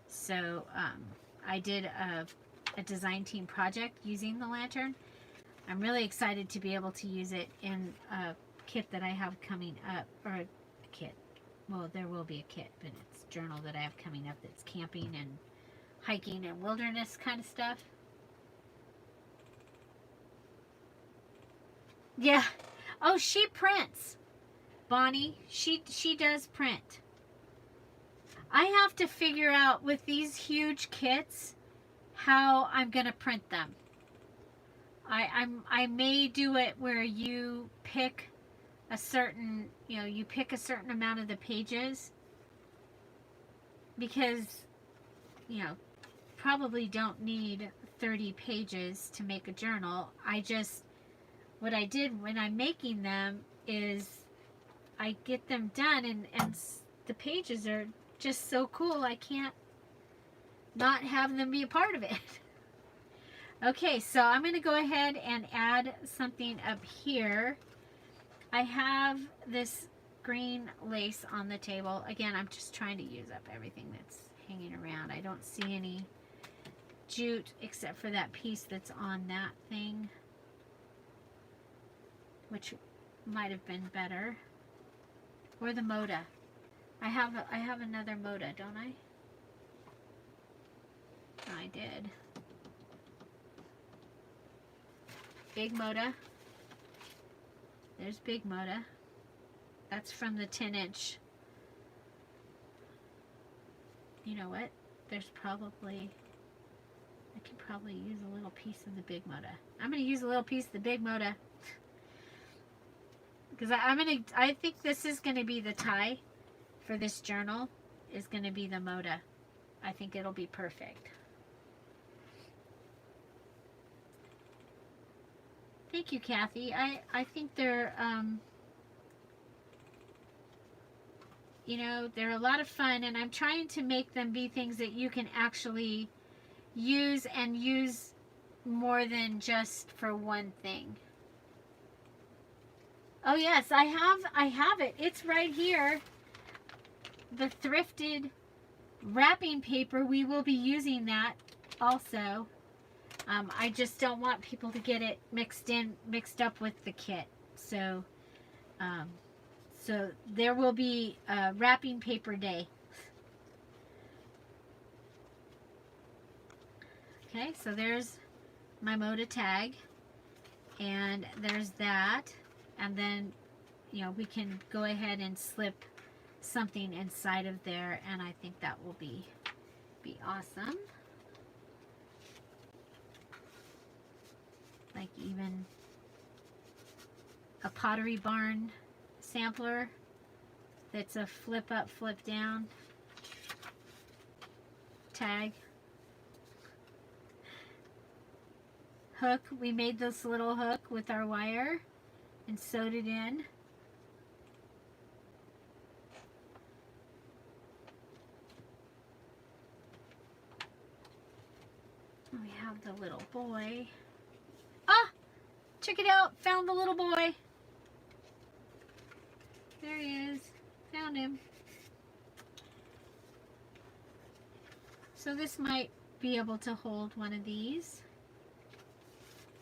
So I did a design team project using the lantern. I'm really excited to be able to use it in a kit that I have coming up, or a kit. Well, there will be a kit, but it's a journal that I have coming up that's camping and hiking and wilderness kind of stuff. Yeah. Oh, she prints. Bonnie, she does print. I have to figure out with these huge kits how I'm gonna print them. I may do it where you pick a certain, you pick a certain amount of the pages, because probably don't need 30 pages to make a journal. What I did when I'm making them is I get them done, and the pages are just so cool, I can't not have them be a part of it. Okay, so I'm going to go ahead and add something up here. I have this green lace on the table. Again, I'm just trying to use up everything that's hanging around. I don't see any jute except for that piece that's on that thing, which might have been better. Or the Moda. I have another Moda, don't I? I did. Big Moda. There's Big Moda. That's from the 10-inch. You know what? There's probably... I could probably use a little piece of the Big Moda. I'm going to use a little piece of the Big Moda. Because I think this is going to be the tie for this journal. Is going to be the Moda. I think it'll be perfect. Thank you, Kathy. I think they're, you know, they're a lot of fun, and I'm trying to make them be things that you can actually use and use more than just for one thing. Oh yes, I have it. It's right here. The thrifted wrapping paper, we will be using that also. I just don't want people to get it mixed up with the kit. So, so there will be a wrapping paper day. Okay, so there's my Moda tag, and there's that, and then, you know, we can go ahead and slip something inside of there, and I think that will be awesome. Like even a Pottery Barn sampler that's a flip up, flip down tag. Hook, we made this little hook with our wire and sewed it in. We have the little boy. Ah! Check it out! Found the little boy. There he is. Found him. So this might be able to hold one of these.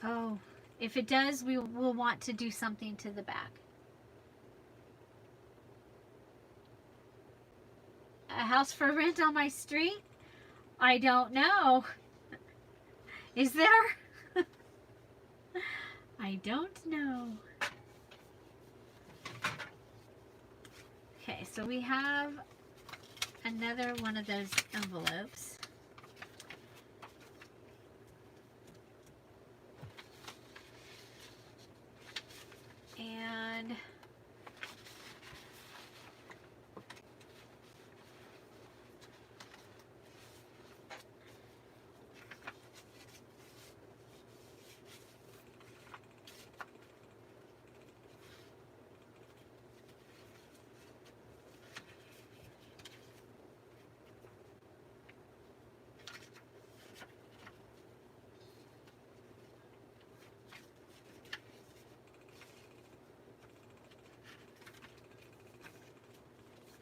Oh, if it does, we will want to do something to the back. A house for rent on my street? I don't know. Is there? I don't know. Okay, so we have another one of those envelopes. And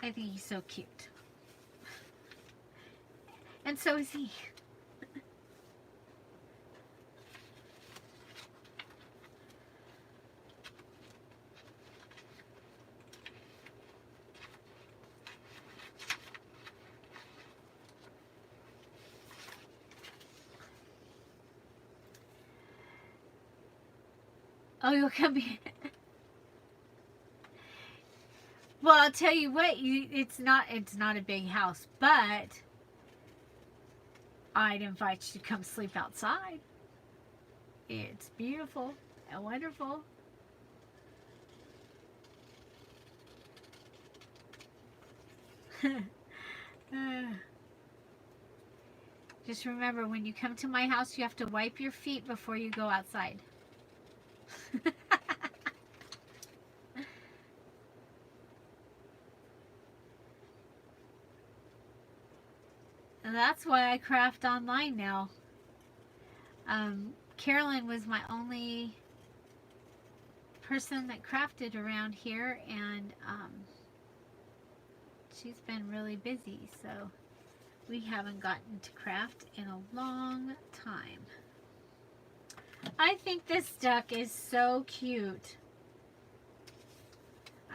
I think he's so cute. And so is he. Oh, you'll come in. Well, I'll tell you what, it's not a big house, but I'd invite you to come sleep outside. It's beautiful and wonderful. Just remember, when you come to my house, you have to wipe your feet before you go outside. And that's why I craft online now. Carolyn was my only person that crafted around here, and she's been really busy, so we haven't gotten to craft in a long time. I think this duck is so cute.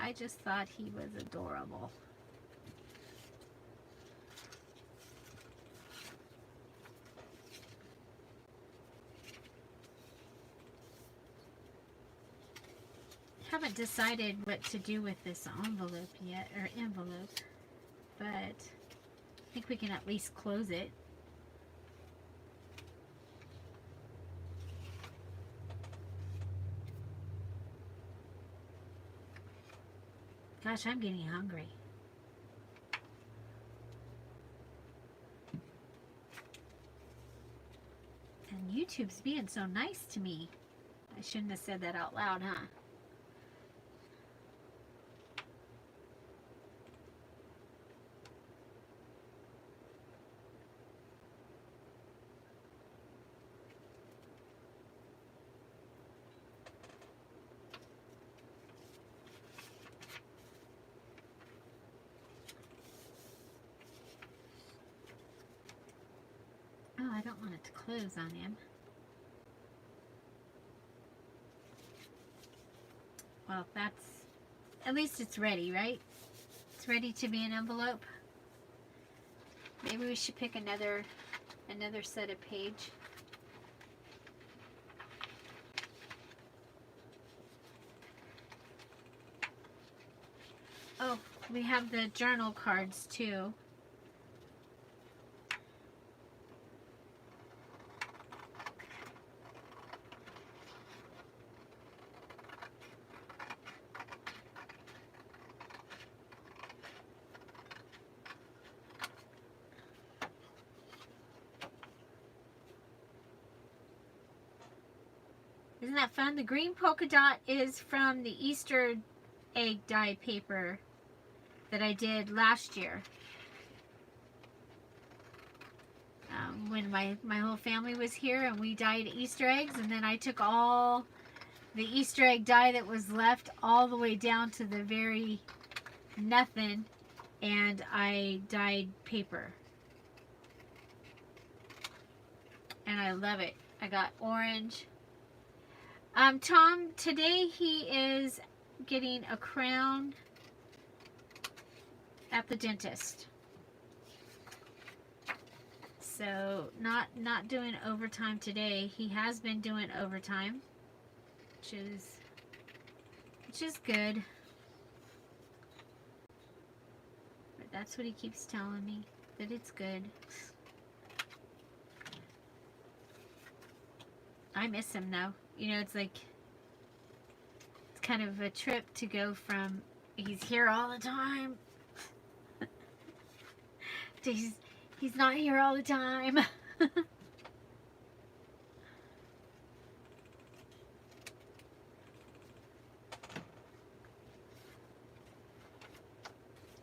I just thought he was adorable. Haven't decided what to do with this envelope yet, or envelope, but I think we can at least close it. Gosh, I'm getting hungry. And YouTube's being so nice to me. I shouldn't have said that out loud, huh? Oh, I don't want it to close on him. Well, that's... At least it's ready, right? It's ready to be an envelope. Maybe we should pick another set of page. Oh, we have the journal cards too. Isn't that fun? The green polka dot is from the Easter egg dye paper that I did last year. When my whole family was here and we dyed Easter eggs, and then I took all the Easter egg dye that was left all the way down to the very nothing, and I dyed paper. And I love it. I got orange. Tom, today he is getting a crown at the dentist. So not doing overtime today. He has been doing overtime, which is good. But that's what he keeps telling me, that it's good. I miss him though. You know, it's like, it's kind of a trip to go from he's here all the time to he's not here all the time.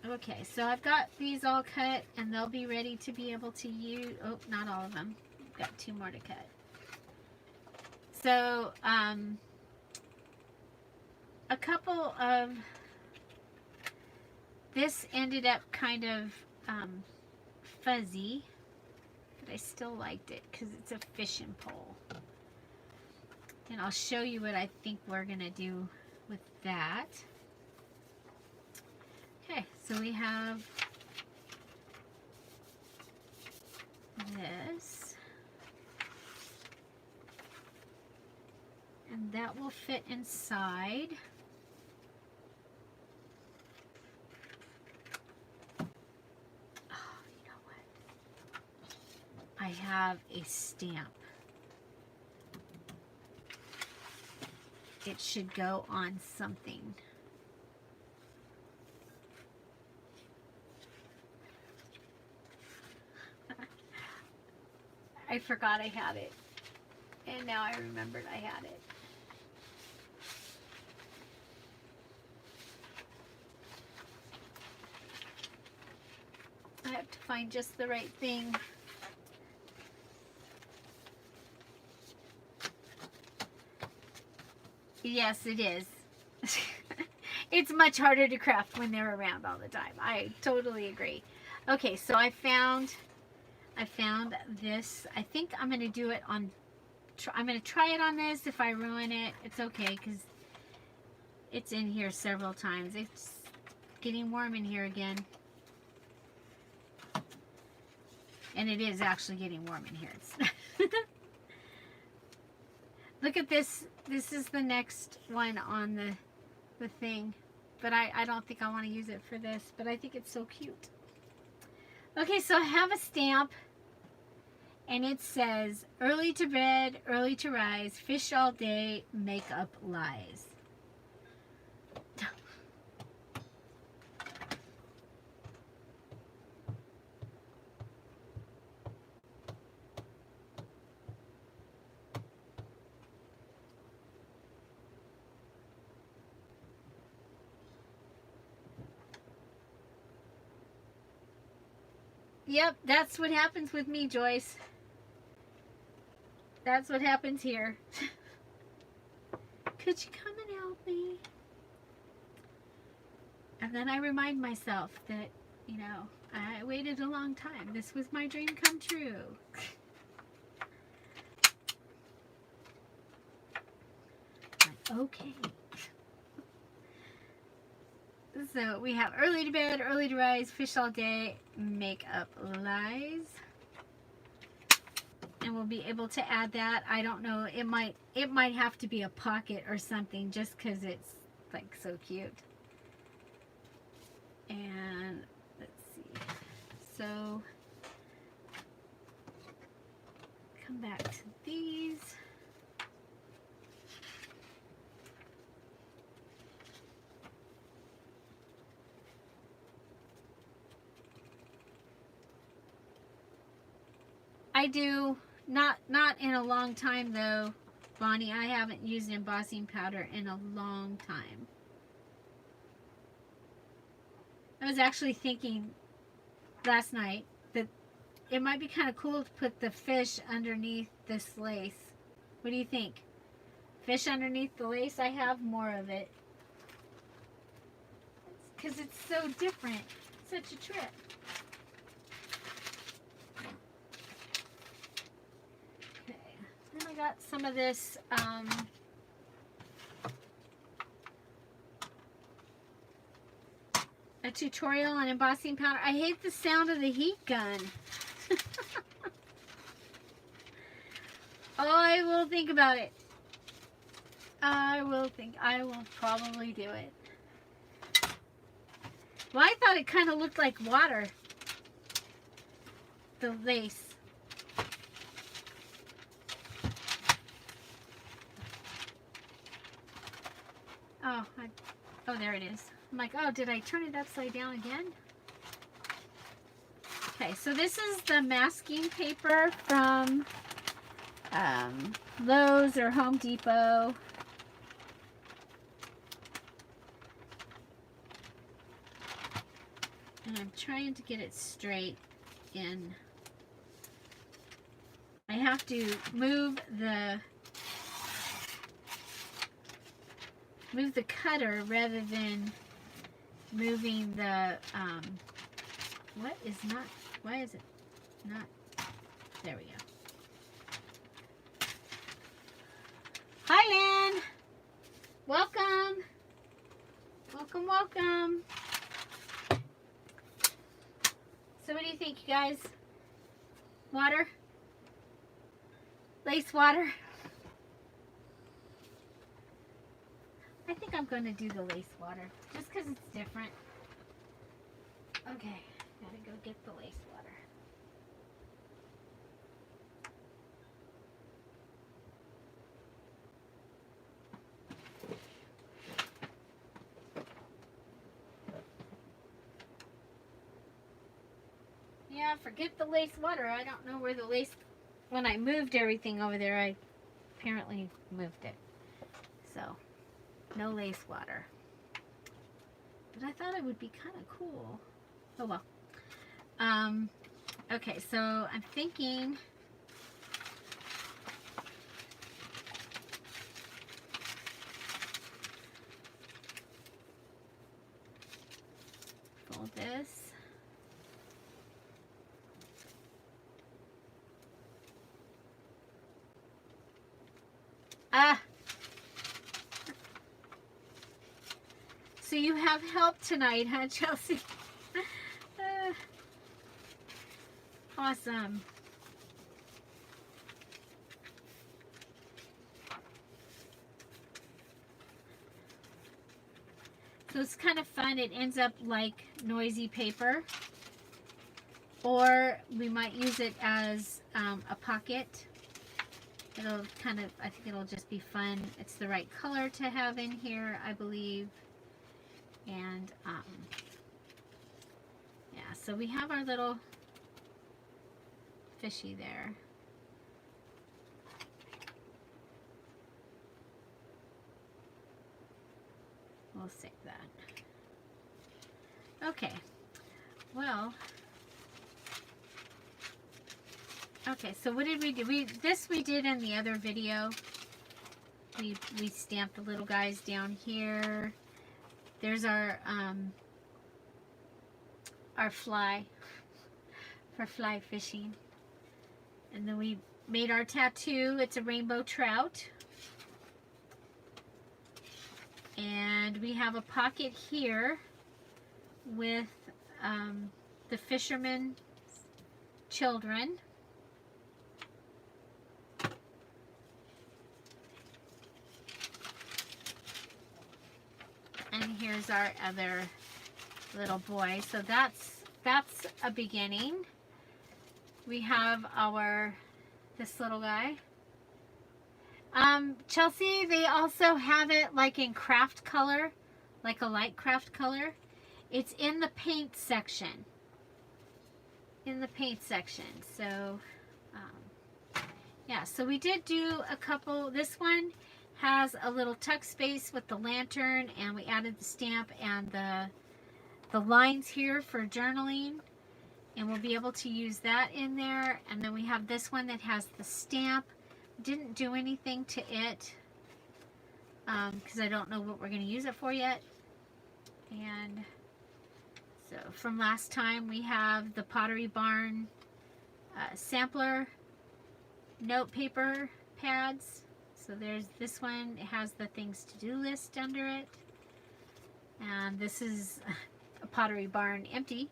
Okay, so I've got these all cut and they'll be ready to be able to use. Oh, not all of them. I've got 2 more to cut. So, a couple of, this ended up kind of fuzzy, but I still liked it because it's a fishing pole. And I'll show you what I think we're going to do with that. Okay, so we have this. And that will fit inside. Oh, you know what? I have a stamp. It should go on something. I forgot I had it. And now I remembered I had it. I have to find just the right thing. Yes, it is. It's much harder to craft when they're around all the time. I totally agree. Okay, so I found this. I think I'm going to do it on, I'm going to try it on this. If I ruin it, it's okay because it's in here several times. It's getting warm in here again. And it is actually getting warm in here. Look at this. This is the next one on the thing. But I don't think I want to use it for this. But I think it's so cute. Okay, so I have a stamp. And it says, early to bed, early to rise, fish all day, makeup lies. Yep, that's what happens with me, Joyce. That's what happens here. Could you come and help me? And then I remind myself that, you know, I waited a long time. This was my dream come true. Okay. So we have early to bed, early to rise, fish all day, makeup lies. And we'll be able to add that. I don't know. It might have to be a pocket or something just because it's like so cute. And let's see. So come back to these. I do. Not in a long time though, Bonnie. I haven't used embossing powder in a long time. I was actually thinking last night that it might be kind of cool to put the fish underneath this lace. What do you think? Fish underneath the lace? I have more of it. Because it's so different. Such a trip. I got some of this a tutorial on embossing powder. I hate the sound of the heat gun. Oh, I will think about it. I will probably do it. Well, I thought it kind of looked like water. The lace. Oh, there it is. I'm like, oh, did I turn it upside down again? Okay, so this is the masking paper from Lowe's or Home Depot. And I'm trying to get it straight in. I have to move the cutter rather than moving the why is it not, there we go. Hi Lynn, welcome. So what do you think, you guys? Water? Lace water? I think I'm going to do the lace water, just because it's different. Okay, gotta go get the lace water. Yeah, forget the lace water. I don't know where the lace, when I moved everything over there, I apparently moved it. So, no lace water. But I thought it would be kind of cool. Oh well. Okay, so I'm thinking fold this. So you have help tonight, huh, Chelsea? Awesome. So it's kind of fun. It ends up like noisy paper. Or we might use it as a pocket. It'll kind of, I think it'll just be fun. It's the right color to have in here, I believe. And yeah, so we have our little fishy there. We'll save that. Okay, well, okay, so what did we do? This we did in the other video. We stamped the little guys down here. There's our fly for fly fishing. And then we made our tattoo. It's a rainbow trout. And we have a pocket here with the fisherman's children. And here's our other little boy. So that's a beginning. We have this little guy. Chelsea, they also have it like in craft color, like a light craft color. It's in the paint section. So, yeah, so we did do a couple. This one has a little tuck space with the lantern, and we added the stamp and the lines here for journaling, and we'll be able to use that in there. And then we have this one that has the stamp. Didn't do anything to it because I don't know what we're going to use it for yet. And so from last time, we have the Pottery Barn sampler note paper pads. So there's this one. It has the things to do list under it. And this is a Pottery Barn empty.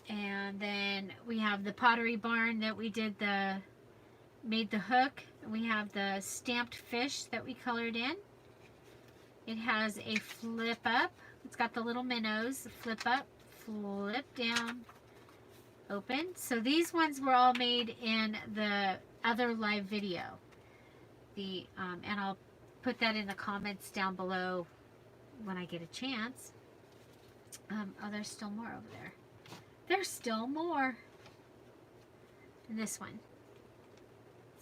And then we have the Pottery Barn that we did made the hook. We have the stamped fish that we colored in. It has a flip up. It's got the little minnows. Flip up, flip down, open. So these ones were all made in the other live video. And I'll put that in the comments down below when I get a chance. Oh, there's still more over there. There's still more. And this one.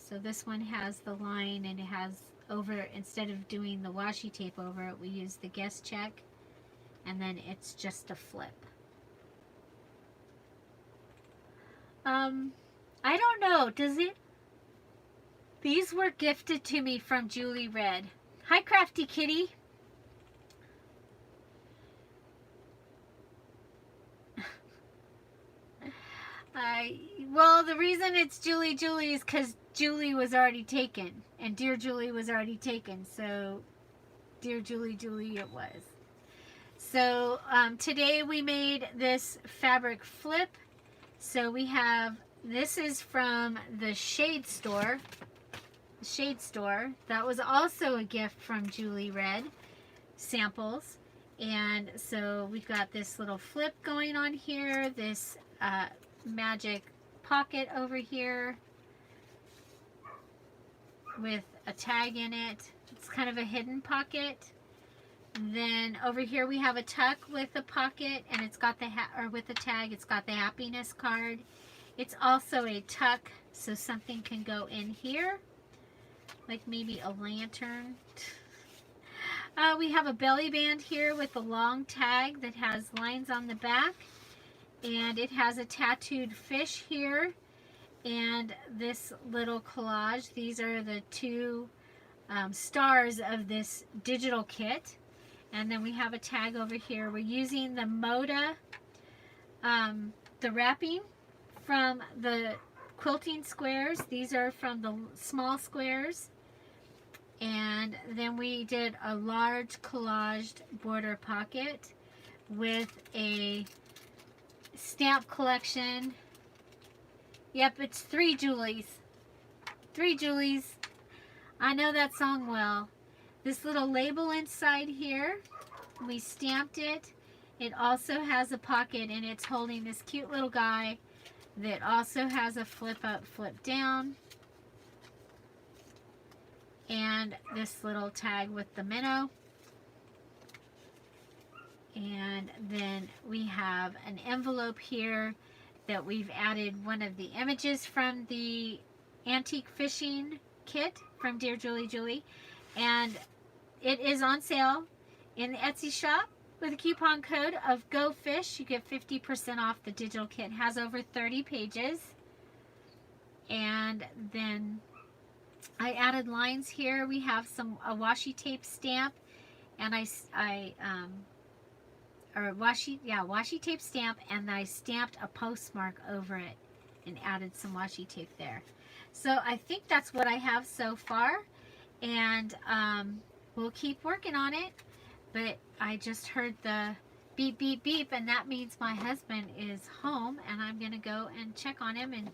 So this one has the line, and it has over, instead of doing the washi tape over it, we use the guest check, and then it's just a flip. I don't know, does it? These were gifted to me from Julie Red. Hi, Crafty Kitty. Well, the reason it's Julie is because Julie was already taken, and Dear Julie was already taken, so Dear Julie it was. So today we made this fabric flip. So we have, this is from the Shade Store. That was also a gift from Julie Red, samples. And so we've got this little flip going on here, this magic pocket over here with a tag in it. It's kind of a hidden pocket. And then over here we have a tuck with a pocket, and it's got the with a tag. It's got the happiness card. It's also a tuck, so something can go in here, like maybe a lantern. We have a belly band here with a long tag that has lines on the back. And it has a tattooed fish here, and this little collage. These are the two stars of this digital kit. And then we have a tag over here. We're using the Moda, the wrapping from the quilting squares. These are from the small squares. And then we did a large collaged border pocket with a stamp collection. Yep, it's 3 Julies. 3 Julies. I know that song well. this little label inside here. We stamped it. It also has a pocket, and it's holding this cute little guy that also has a flip up, flip down. And this little tag with the minnow. And then we have an envelope here that we've added one of the images from the antique fishing kit from Dear Julie Julie. And it is on sale in the Etsy shop with a coupon code of GOFISH. You get 50% off the digital kit. It has over 30 pages. And then I added lines here. We have a washi tape stamp, and washi tape stamp, and I stamped a postmark over it and added some washi tape there. So I think that's what I have so far, and we'll keep working on it. But I just heard the beep, beep, beep, and that means my husband is home, and I'm going to go and check on him and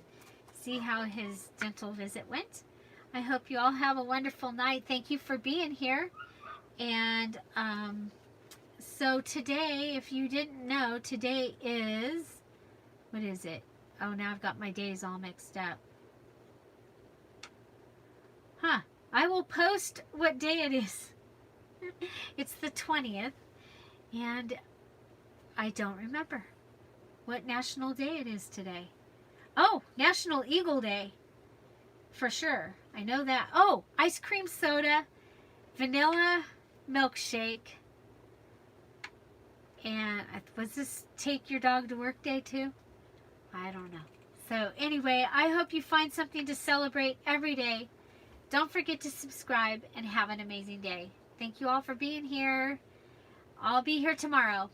see how his dental visit went. I hope you all have a wonderful night. Thank you for being here. And so today, if you didn't know, today is, what is it? Oh, now I've got my days all mixed up. I will post what day it is. It's the 20th, and I don't remember what national day it is today. Oh, National Eagle Day. For sure. I know that. Oh, ice cream soda, vanilla milkshake, and was this take your dog to work day too? I don't know. So anyway, I hope you find something to celebrate every day. Don't forget to subscribe and have an amazing day. Thank you all for being here. I'll be here tomorrow.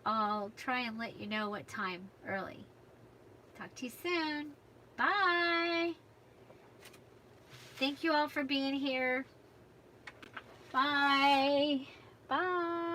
I'll try and let you know what time early. Talk to you soon. Bye. Thank you all for being here. Bye. Bye.